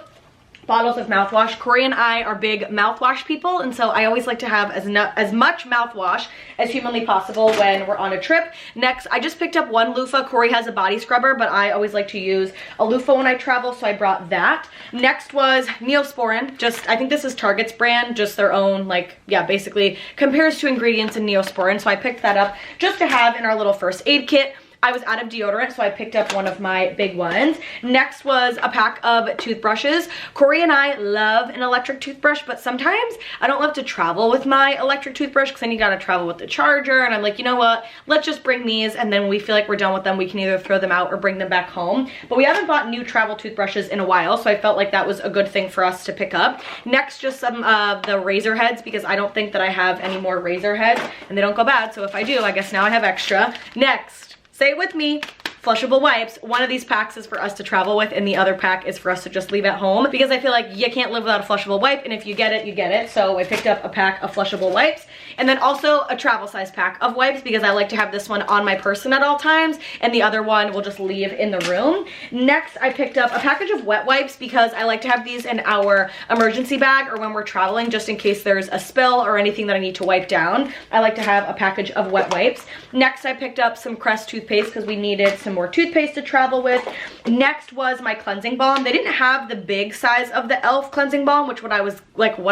bottles of mouthwash. Corey and I are big mouthwash people, and so I always like to have as much mouthwash as humanly possible when we're on a trip. Next, I just picked up 1 loofah. Corey has a body scrubber, but I always like to use a loofah when I travel, so I brought that. Next was Neosporin. I think this is Target's brand, just their own, like, yeah, basically compares to ingredients in Neosporin, so I picked that up just to have in our little first aid kit. I was out of deodorant, so I picked up one of my big ones. Next was a pack of toothbrushes. Corey and I love an electric toothbrush, but sometimes I don't love to travel with my electric toothbrush because then you gotta travel with the charger, and I'm like, you know what? Let's just bring these, and then when we feel like we're done with them, we can either throw them out or bring them back home. But we haven't bought new travel toothbrushes in a while, so I felt like that was a good thing for us to pick up. Next, just some of the razor heads, because I don't think that I have any more razor heads, and they don't go bad, so if I do, I guess now I have extra. Next, say it with me, flushable wipes. One of these packs is for us to travel with and the other pack is for us to just leave at home because I feel like you can't live without a flushable wipe, and if you get it, you get it. So I picked up a pack of flushable wipes and then also a travel size pack of wipes because I like to have this one on my person at all times and the other one we'll just leave in the room. Next, I picked up a package of wet wipes because I like to have these in our emergency bag or when we're traveling just in case there's a spill or anything that I need to wipe down. I like to have a package of wet wipes. Next, I picked up some Crest toothpaste because we needed some more toothpaste to travel with. Next was my cleansing balm. They didn't have the big size of the e.l.f. cleansing balm, which what I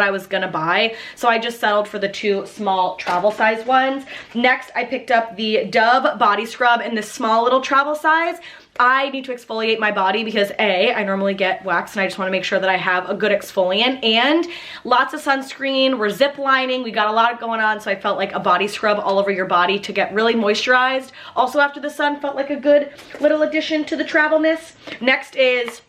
was gonna buy, so I just settled for the 2 small travel size ones. Next, I picked up the Dove body scrub in this small little travel size. I need to exfoliate my body because A, I normally get wax and I just want to make sure that I have a good exfoliant, and lots of sunscreen. We're zip lining, we got a lot going on, so I felt like a body scrub all over your body to get really moisturized. Also after the sun felt like a good little addition to the travelness. Next is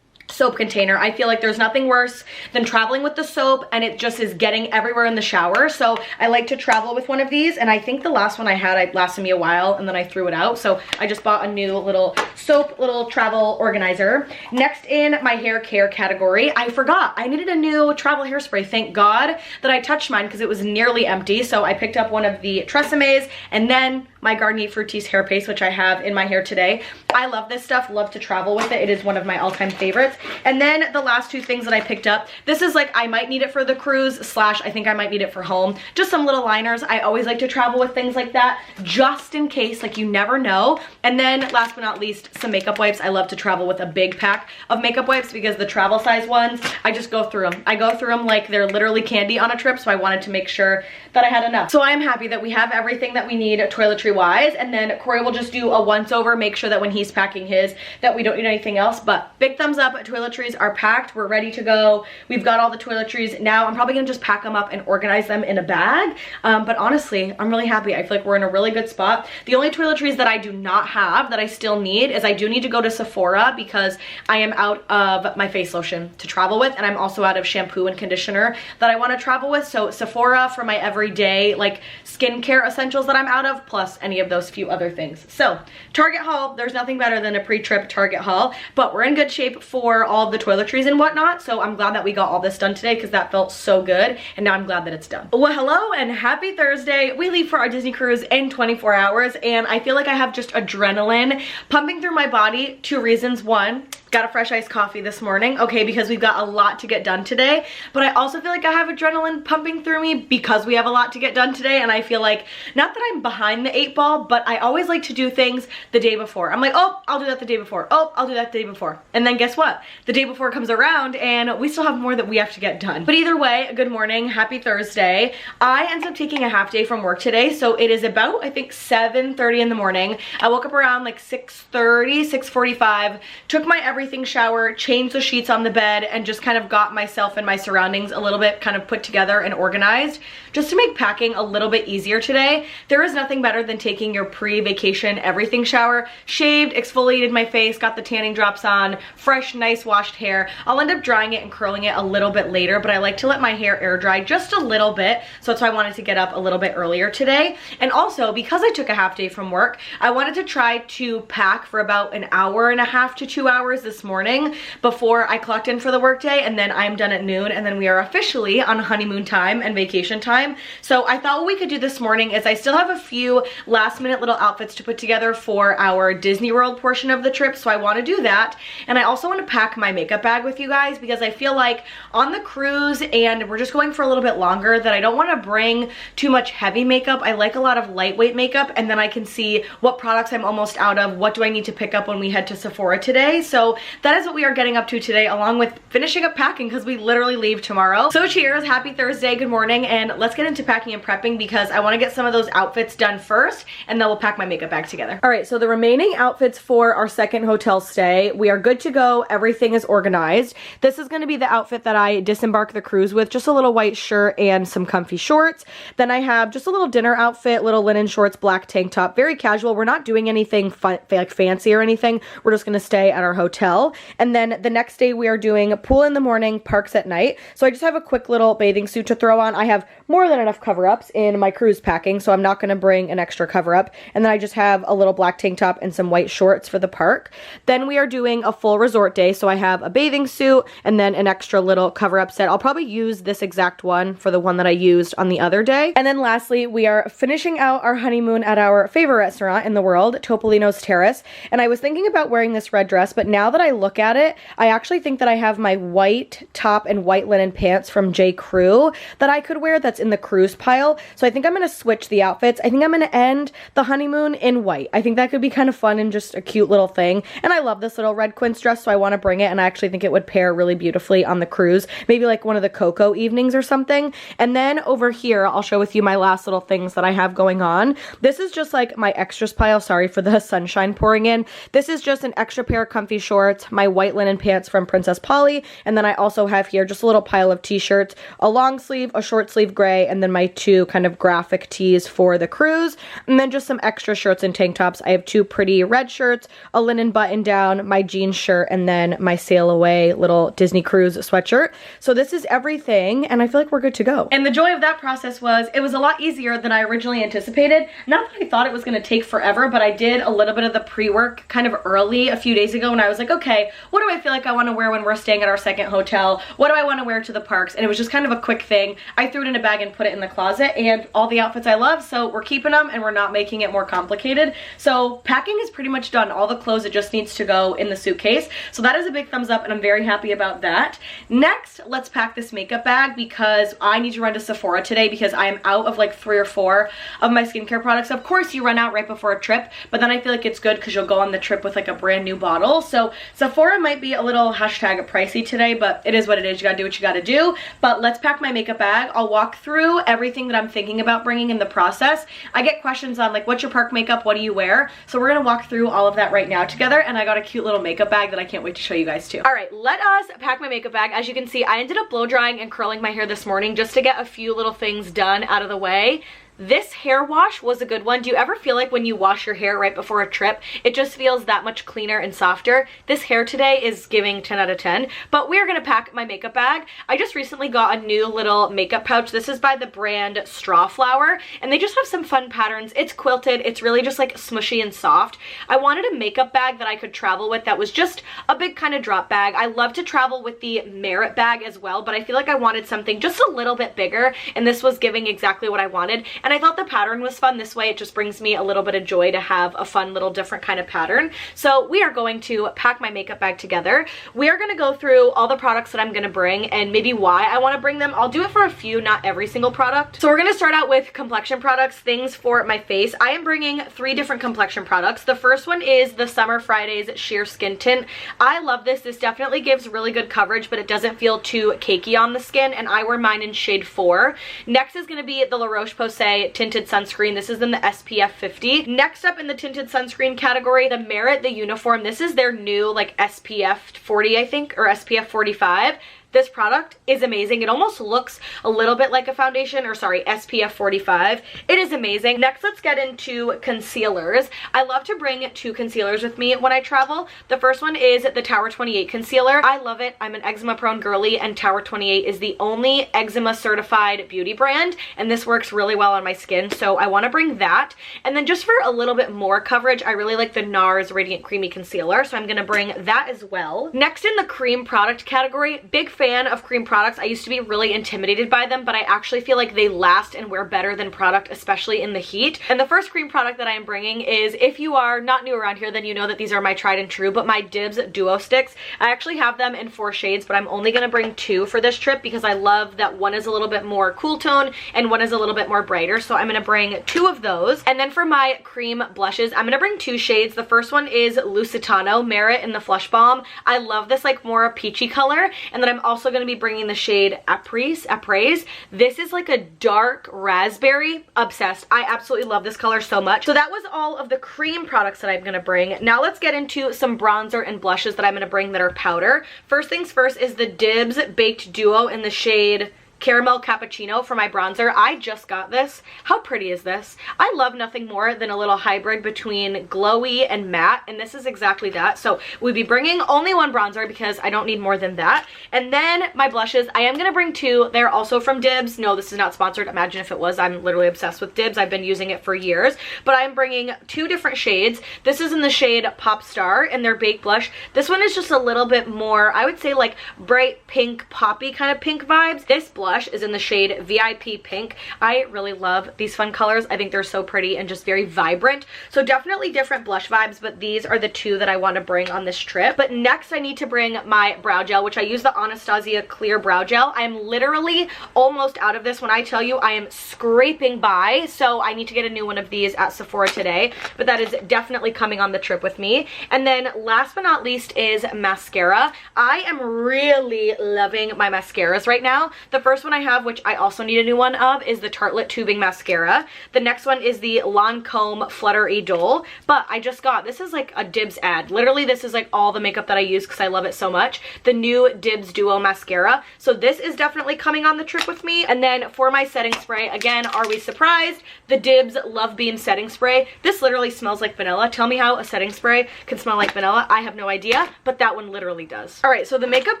soap container. I feel like there's nothing worse than traveling with the soap and it just is getting everywhere in the shower. So I like to travel with one of these, and I think the last one I had, it lasted me a while and then I threw it out. So I just bought a new little soap, little travel organizer. Next in my hair care category, I forgot I needed a new travel hairspray. Thank God that I touched mine because it was nearly empty. So I picked up one of the Treseme's and then my Garnier Fructis hair paste, which I have in my hair today. I love this stuff, love to travel with it. It is one of my all-time favorites. And then the last 2 things that I picked up, this is like I might need it for the cruise / I think I might need it for home. Just some little liners. I always like to travel with things like that just in case, like you never know. And then last but not least, some makeup wipes. I love to travel with a big pack of makeup wipes because the travel size ones, I just go through them. I go through them like they're literally candy on a trip, so I wanted to make sure that I had enough. So I am happy that we have everything that we need toiletry wise, and then Corey will just do a once over, make sure that when he's packing his that we don't need anything else. But big thumbs up, toiletries are packed, we're ready to go. We've got all the toiletries. Now I'm probably gonna just pack them up and organize them in a bag, but honestly I'm really happy. I feel like we're in a really good spot. The only toiletries that I do not have that I still need is I do need to go to Sephora because I am out of my face lotion to travel with, and I'm also out of shampoo and conditioner that I want to travel with. So Sephora for my everyday like skincare essentials that I'm out of, plus any of those few other things. So Target haul, there's nothing better than a pre-trip Target haul, but we're in good shape for all of the toiletries and whatnot. So I'm glad that we got all this done today because that felt so good, and now I'm glad that it's done. Well, hello and happy Thursday. We leave for our Disney cruise in 24 hours and I feel like I have just adrenaline pumping through my body. 2 reasons. 1, Got a fresh iced coffee this morning, okay, because we've got a lot to get done today, but I also feel like I have adrenaline pumping through me because we have a lot to get done today, and I feel like, not that I'm behind the 8 ball, but I always like to do things the day before. I'm like, oh, I'll do that the day before. Oh, I'll do that the day before. And then guess what? The day before comes around and we still have more that we have to get done. But either way, good morning, happy Thursday. I ended up taking a half day from work today, so it is about, I think, 7:30 in the morning. I woke up around like 6:30, 6:45, took my everything shower, changed the sheets on the bed, and just kind of got myself and my surroundings a little bit kind of put together and organized just to make packing a little bit easier today. There is nothing better than taking your pre-vacation everything shower, shaved, exfoliated my face, got the tanning drops on, fresh, nice washed hair. I'll end up drying it and curling it a little bit later, but I like to let my hair air dry just a little bit, so that's why I wanted to get up a little bit earlier today. And also, because I took a half day from work, I wanted to try to pack for about an hour and a half to 2 hours this morning before I clocked in for the workday, and then I'm done at noon, and then we are officially on honeymoon time and vacation time. So I thought what we could do this morning is I still have a few last minute little outfits to put together for our Disney World portion of the trip, so I want to do that. And I also want to pack my makeup bag with you guys because I feel like on the cruise, and we're just going for a little bit longer, that I don't want to bring too much heavy makeup. I like a lot of lightweight makeup, and then I can see what products I'm almost out of, what do I need to pick up when we head to Sephora today. So that is what we are getting up to today, along with finishing up packing because we literally leave tomorrow. So cheers, happy Thursday, good morning, and let's get into packing and prepping because I want to get some of those outfits done first, and then we'll pack my makeup bag together. All right, so the remaining outfits for our second hotel stay, we are good to go. Everything is organized. This is going to be the outfit that I disembark the cruise with, just a little white shirt and some comfy shorts. Then I have just a little dinner outfit, little linen shorts, black tank top, very casual. We're not doing anything like fancy or anything. We're just going to stay at our hotel. And then the next day we are doing pool in the morning, parks at night. So I just have a quick little bathing suit to throw on. I have more than enough cover-ups in my cruise packing, so I'm not going to bring an extra cover-up. And then I just have a little black tank top and some white shorts for the park. Then we are doing a full resort day, so I have a bathing suit and then an extra little cover-up set. I'll probably use this exact one for the one that I used on the other day. And then lastly, we are finishing out our honeymoon at our favorite restaurant in the world, Topolino's Terrace. And I was thinking about wearing this red dress, but now that I look at it, I actually think that I have my white top and white linen pants from J. Crew that I could wear that's in the cruise pile. So I think I'm going to switch the outfits. I think I'm going to end the honeymoon in white. I think that could be kind of fun and just a cute little thing. And I love this little red quince dress, so I want to bring it, and I actually think it would pair really beautifully on the cruise. Maybe like one of the Cocoa evenings or something. And then over here, I'll show with you my last little things that I have going on. This is just like my extras pile. Sorry for the sunshine pouring in. This is just an extra pair of comfy shorts, my white linen pants from Princess Polly, and then I also have here just a little pile of t-shirts, a long sleeve, a short sleeve gray, and then my 2 kind of graphic tees for the cruise, and then just some extra shirts and tank tops. I have 2 pretty red shirts, a linen button down, my jeans shirt, and then my sail away little Disney cruise sweatshirt. So this is everything, and I feel like we're good to go. And the joy of that process was it was a lot easier than I originally anticipated. Not that I thought it was going to take forever, but I did a little bit of the pre-work kind of early a few days ago, and I was like, okay, what do I feel like I want to wear when we're staying at our second hotel? What do I want to wear to the parks? And it was just kind of a quick thing. I threw it in a bag and put it in the closet, and all the outfits I love, so we're keeping them and we're not making it more complicated. So packing is pretty much done. All the clothes, it just needs to go in the suitcase. So that is a big thumbs up, and I'm very happy about that. Next, let's pack this makeup bag because I need to run to Sephora today because I am out of like 3 or 4 of my skincare products. Of course, you run out right before a trip, but then I feel like it's good because you'll go on the trip with like a brand new bottle. So Sephora might be a little hashtag pricey today, but it is what it is. You gotta do what you gotta do. But let's pack my makeup bag. I'll walk through everything that I'm thinking about bringing in the process. I get questions on like, what's your park makeup? What do you wear? So we're gonna walk through all of that right now together, and I got a cute little makeup bag that I can't wait to show you guys too. All right, let us pack my makeup bag. As you can see, I ended up blow drying and curling my hair this morning just to get a few little things done out of the way. This hair wash was a good one. Do you ever feel like when you wash your hair right before a trip, it just feels that much cleaner and softer? This hair today is giving 10 out of 10, but we're gonna pack my makeup bag. I just recently got a new little makeup pouch. This is by the brand Strawflower, and they just have some fun patterns. It's quilted. It's really just like smushy and soft. I wanted a makeup bag that I could travel with that was just a big kind of drop bag. I love to travel with the Merit bag as well, but I feel like I wanted something just a little bit bigger, and this was giving exactly what I wanted. And and I thought the pattern was fun. This way it just brings me a little bit of joy to have a fun little different kind of pattern. So we are going to pack my makeup bag together. We are going to go through all the products that I'm going to bring and maybe why I want to bring them. I'll do it for a few, not every single product. So we're going to start out with complexion products, things for my face. I am bringing 3 different complexion products. The first one is the Summer Fridays Sheer Skin Tint. I love this. This definitely gives really good coverage, but it doesn't feel too cakey on the skin, and I wear mine in shade 4. Next is going to be the La Roche-Posay Tinted Sunscreen. This is in the SPF 50. Next up in the tinted sunscreen category, the Merit, the Uniform. This is their new like SPF 40, I think, or SPF 45. This product is amazing. It almost looks a little bit like a foundation, or sorry, SPF 45. It is amazing. Next, let's get into concealers. I love to bring 2 concealers with me when I travel. The first one is the Tower 28 concealer. I love it. I'm an eczema prone girly, and Tower 28 is the only eczema certified beauty brand, and this works really well on my skin, so I want to bring that. And then just for a little bit more coverage, I really like the NARS Radiant Creamy Concealer, so I'm going to bring that as well. Next, in the cream product category, big fan of cream products. I used to be really intimidated by them, but I actually feel like they last and wear better than product, especially in the heat. And the first cream product that I am bringing is, if you are not new around here, then you know that these are my tried and true, but my Dibs Duo Sticks. I actually have them in 4 shades, but I'm only going to bring 2 for this trip because I love that one is a little bit more cool tone and one is a little bit more brighter, so I'm going to bring 2 of those. And then for my cream blushes, I'm going to bring 2 shades. The first one is Lusitano Merit in the Flush Balm. I love this like more peachy color, and then I'm also going to be bringing the shade Appraise. This is like a dark raspberry. Obsessed. I absolutely love this color so much. So that was all of the cream products that I'm going to bring. Now let's get into some bronzer and blushes that I'm going to bring that are powder. First things first is the Dibs Baked Duo in the shade Caramel Cappuccino for my bronzer. I just got this. How pretty is this? I love nothing more than a little hybrid between glowy and matte, and this is exactly that. So we'll be bringing only 1 bronzer because I don't need more than that. And then my blushes, I am going to bring 2. They're also from Dibs. No, this is not sponsored. Imagine if it was. I'm literally obsessed with Dibs. I've been using it for years, but I'm bringing 2 different shades. This is in the shade Pop Star in their Baked Blush. This one is just a little bit more, I would say, like bright pink, poppy kind of pink vibes. This blush is in the shade VIP Pink. I really love these fun colors. I think they're so pretty and just very vibrant. So definitely different blush vibes, but these are the 2 that I want to bring on this trip. But next I need to bring my brow gel, which I use the Anastasia Clear Brow Gel. I'm literally almost out of this. When I tell you, I am scraping by, so I need to get a new one of these at Sephora today, but that is definitely coming on the trip with me. And then last but not least is mascara. I am really loving my mascaras right now. The first one I have, which I also need a new one of, is the Tartelette Tubing Mascara. The next one is the Lancome Flutter Idole, but I just got, this is like a Dibs ad. Literally, this is like all the makeup that I use because I love it so much. The new Dibs Duo Mascara. So this is definitely coming on the trip with me. And then for my setting spray, again, are we surprised? The Dibs Love Beam Setting Spray. This literally smells like vanilla. Tell me how a setting spray can smell like vanilla. I have no idea, but that one literally does. All right, so the makeup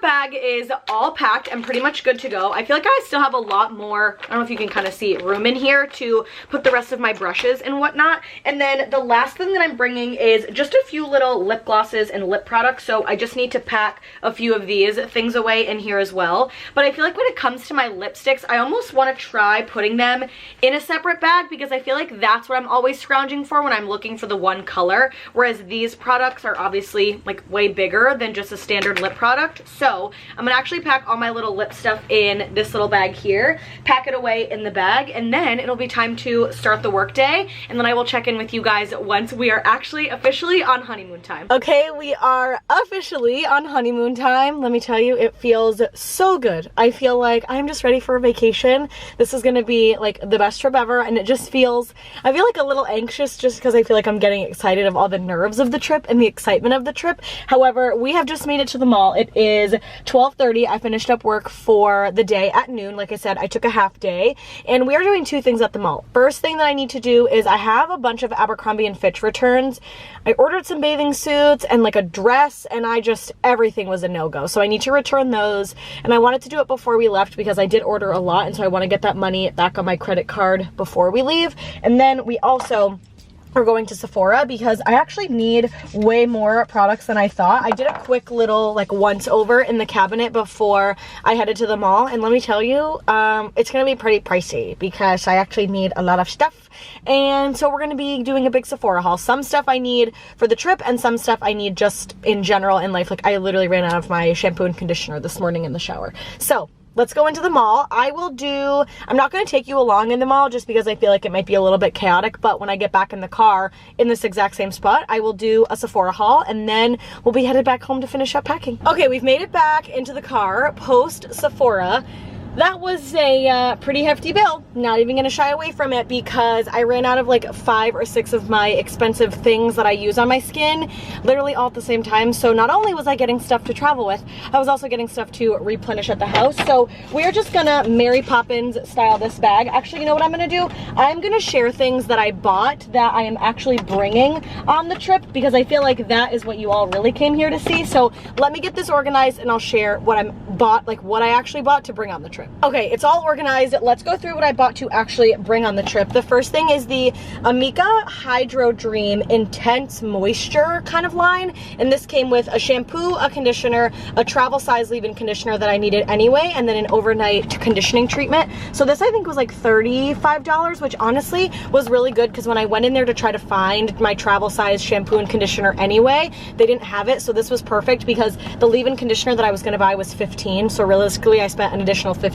bag is all packed and pretty much good to go. I feel like I still have a lot more, I don't know if you can kind of see it, room in here to put the rest of my brushes and whatnot. And then the last thing that I'm bringing is just a few little lip glosses and lip products. So I just need to pack a few of these things away in here as well. But I feel like when it comes to my lipsticks, I almost want to try putting them in a separate bag because I feel like that's what I'm always scrounging for when I'm looking for the one color. Whereas these products are obviously like way bigger than just a standard lip product. So I'm gonna actually pack all my little lip stuff in this little bag here, pack it away in the bag, and then it'll be time to start the work day, and then I will check in with you guys once we are actually officially on honeymoon time. Okay, we are officially on honeymoon time. Let me tell you, it feels so good. I feel like I'm just ready for a vacation. This is gonna be like the best trip ever, and it just feels, I feel like a little anxious just because I feel like I'm getting excited of all the nerves of the trip and the excitement of the trip. However, we have just made it to the mall. It is 12:30. I finished up work for the day at noon. Like I said, I took a half day, and we are doing 2 things at the mall. First thing that I need to do is I have a bunch of Abercrombie & Fitch returns. I ordered some bathing suits and like a dress, and everything was a no-go. So I need to return those, and I wanted to do it before we left because I did order a lot, and so I want to get that money back on my credit card before we leave. And then we also or going to Sephora, because I actually need way more products than I thought. I did a quick little like once over in the cabinet before I headed to the mall, and let me tell you, it's gonna be pretty pricey because I actually need a lot of stuff. And so we're gonna be doing a big Sephora haul. Some stuff I need for the trip and some stuff I need just in general in life. Like I literally ran out of my shampoo and conditioner this morning in the shower. So let's go into the mall. I'm not going to take you along in the mall just because I feel like it might be a little bit chaotic, but when I get back in the car in this exact same spot, I will do a Sephora haul, and then we'll be headed back home to finish up packing. Okay, we've made it back into the car post Sephora. That was a pretty hefty bill. Not even gonna shy away from it because I ran out of like 5 or 6 of my expensive things that I use on my skin, literally all at the same time. So not only was I getting stuff to travel with, I was also getting stuff to replenish at the house. So we're just gonna Mary Poppins style this bag. Actually, you know what I'm gonna do? I'm gonna share things that I bought that I am actually bringing on the trip, because I feel like that is what you all really came here to see. So let me get this organized and I'll share what what I actually bought to bring on the trip. Okay, it's all organized. Let's go through what I bought to actually bring on the trip. The first thing is the Amika Hydro Dream Intense Moisture kind of line. And this came with a shampoo, a conditioner, a travel size leave-in conditioner that I needed anyway, and then an overnight conditioning treatment. So this I think was like $35, which honestly was really good because when I went in there to try to find my travel size shampoo and conditioner anyway, they didn't have it. So this was perfect because the leave-in conditioner that I was gonna buy was $15. So realistically, I spent an additional $15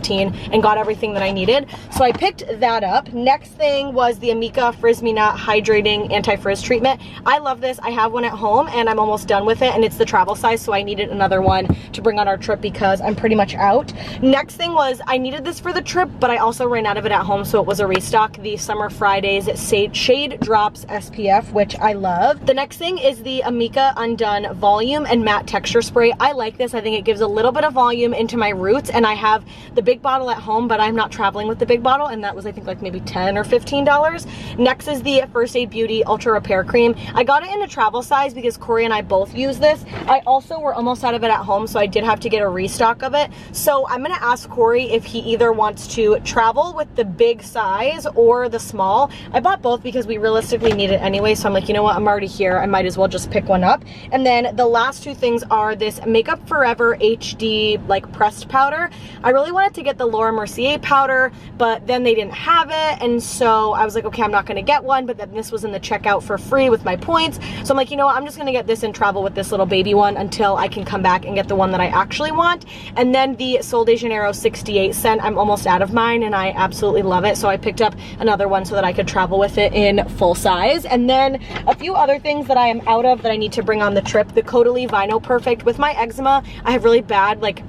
and got everything that I needed. So I picked that up. Next thing was the Amika Frizz Me Not Hydrating Anti-Frizz Treatment. I love this. I have one at home and I'm almost done with it, and it's the travel size, so I needed another one to bring on our trip because I'm pretty much out. Next thing was I needed this for the trip, but I also ran out of it at home, so it was a restock. The Summer Fridays Shade Drops SPF, which I love. The next thing is the Amika Undone Volume and Matte Texture Spray. I like this. I think it gives a little bit of volume into my roots, and I have the big bottle at home, but I'm not traveling with the big bottle, and that was I think like maybe $10 or $15. Next is the First Aid Beauty Ultra Repair Cream. I got it in a travel size because Corey and I both use this. I also were almost out of it at home, so I did have to get a restock of it. So I'm gonna ask Corey if he either wants to travel with the big size or the small. I bought both because we realistically need it anyway, so I'm like, you know what, I'm already here, I might as well just pick one up. And then the last two things are this Makeup Forever HD like pressed powder. I really wanted to get the Laura Mercier powder, but then they didn't have it, and so I was like, okay, I'm not gonna get one, but then this was in the checkout for free with my points, so I'm like, you know what, I'm just gonna get this and travel with this little baby one until I can come back and get the one that I actually want. And then the Sol de Janeiro 68 scent, I'm almost out of mine and I absolutely love it, so I picked up another one so that I could travel with it in full size. And then a few other things that I am out of that I need to bring on the trip. The Caudalie Vino Perfect. With my eczema, I have really bad like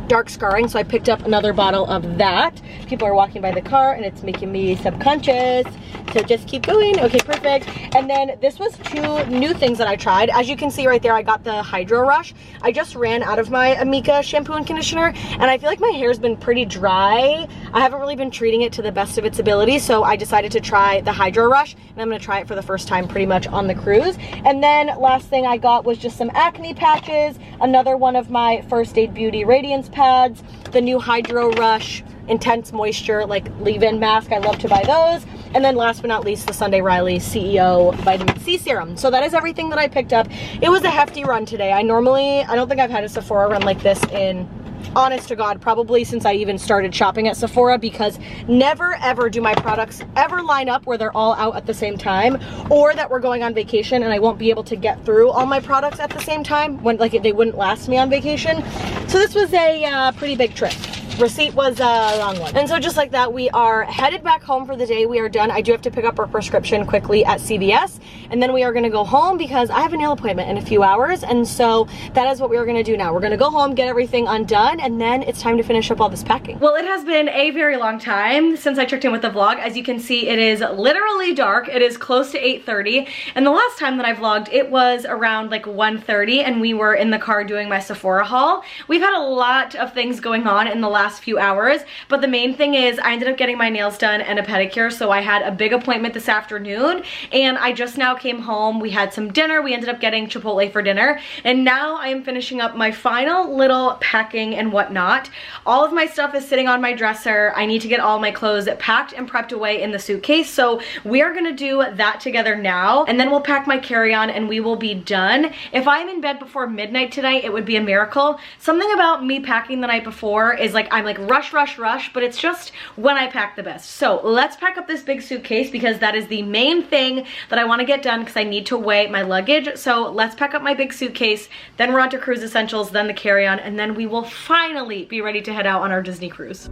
dark scarring, so I picked up another bottle of that. People are walking by the car and it's making me subconscious, so just keep going. Okay, perfect. And then this was 2 new things that I tried. As you can see right there, I got the Hydro Rush. I just ran out of my Amika shampoo and conditioner, and I feel like my hair's been pretty dry. I haven't really been treating it to the best of its ability, so I decided to try the Hydro Rush, and I'm gonna try it for the first time pretty much on the cruise. And then last thing I got was just some acne patches, another one of my First Aid Beauty Radiance pads, the new Hydro Rush Intense Moisture like leave-in mask. I love to buy those. And then last but not least, the Sunday Riley CEO Vitamin C Serum. So that is everything that I picked up. It was a hefty run today. I don't think I've had a Sephora run like this in, honest to God, probably since I even started shopping at Sephora, because never ever do my products ever line up where they're all out at the same time, or that we're going on vacation and I won't be able to get through all my products at the same time, when like they wouldn't last me on vacation. So this was a pretty big trip. Receipt was a long one. And so just like that, we are headed back home for the day. We are done. I do have to pick up our prescription quickly at CVS, and then we are gonna go home because I have a nail appointment in a few hours, and so that is what we are gonna do now. We're gonna go home, get everything undone, and then it's time to finish up all this packing. Well, it has been a very long time since I checked in with the vlog. As you can see, it is literally dark. It is close to 8:30, and the last time that I vlogged, it was around like 1:30, and we were in the car doing my Sephora haul. We've had a lot of things going on in the last last few hours. But the main thing is I ended up getting my nails done and a pedicure, so I had a big appointment this afternoon, and I just now came home. We had some dinner. We ended up getting Chipotle for dinner, and now I am finishing up my final little packing and whatnot. All of my stuff is sitting on my dresser. I need to get all my clothes packed and prepped away in the suitcase, so we are gonna do that together now, and then we'll pack my carry-on and we will be done. If I'm in bed before midnight tonight, it would be a miracle. Something about me packing the night before is like I'm like rush, but it's just when I pack the best. So let's pack up this big suitcase because that is the main thing that I want to get done because I need to weigh my luggage. So let's pack up my big suitcase, then we're on to cruise essentials, then the carry-on, and then we will finally be ready to head out on our Disney cruise.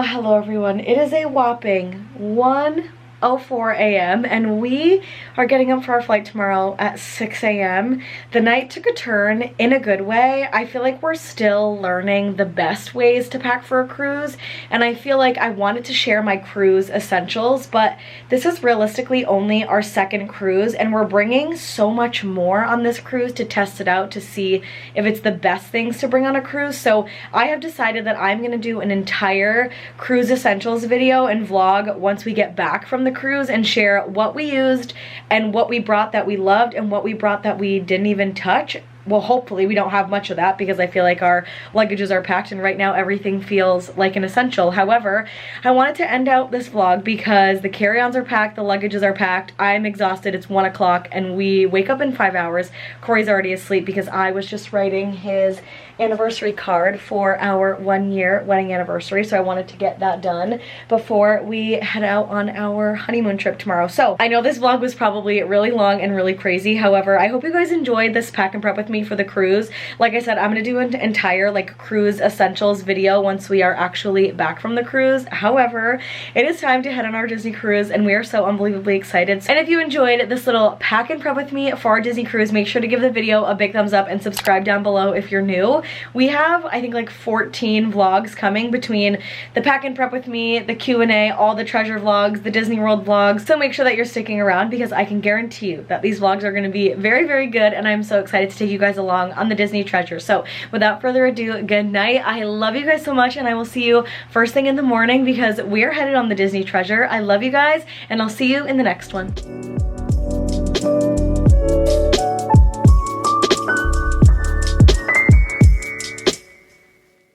Hello everyone, it is a whopping 1:04 a.m. and we are getting up for our flight tomorrow at 6 a.m. The night took a turn in a good way. I feel like we're still learning the best ways to pack for a cruise, and I feel like I wanted to share my cruise essentials, but this is realistically only our second cruise, and we're bringing so much more on this cruise to test it out to see if it's the best things to bring on a cruise. So I have decided that I'm gonna do an entire cruise essentials video and vlog once we get back from the cruise and share what we used and what we brought that we loved and what we brought that we didn't even touch. Well, hopefully we don't have much of that because I feel like our luggages are packed and right now everything feels like an essential. However, I wanted to end out this vlog because the carry-ons are packed, the luggages are packed, I'm exhausted, it's 1 o'clock and we wake up in 5 hours. Corey's already asleep because I was just writing his anniversary card for our 1-year wedding anniversary, so I wanted to get that done before we head out on our honeymoon trip tomorrow. So I know this vlog was probably really long and really crazy. However, I hope you guys enjoyed this pack and prep with me for the cruise. Like I said, I'm gonna do an entire like cruise essentials video once we are actually back from the cruise. However, it is time to head on our Disney cruise and we are so unbelievably excited. And if you enjoyed this little pack and prep with me for our Disney cruise, make sure to give the video a big thumbs up and subscribe down below if you're new. We have, I think, like 14 vlogs coming between the pack and prep with me, the Q&A, all the treasure vlogs, the Disney World vlogs. So make sure that you're sticking around because I can guarantee you that these vlogs are going to be very, very good, and I'm so excited to take you guys along on the Disney treasure. So without further ado, good night. I love you guys so much, and I will see you first thing in the morning because we're headed on the Disney treasure. I love you guys, and I'll see you in the next one.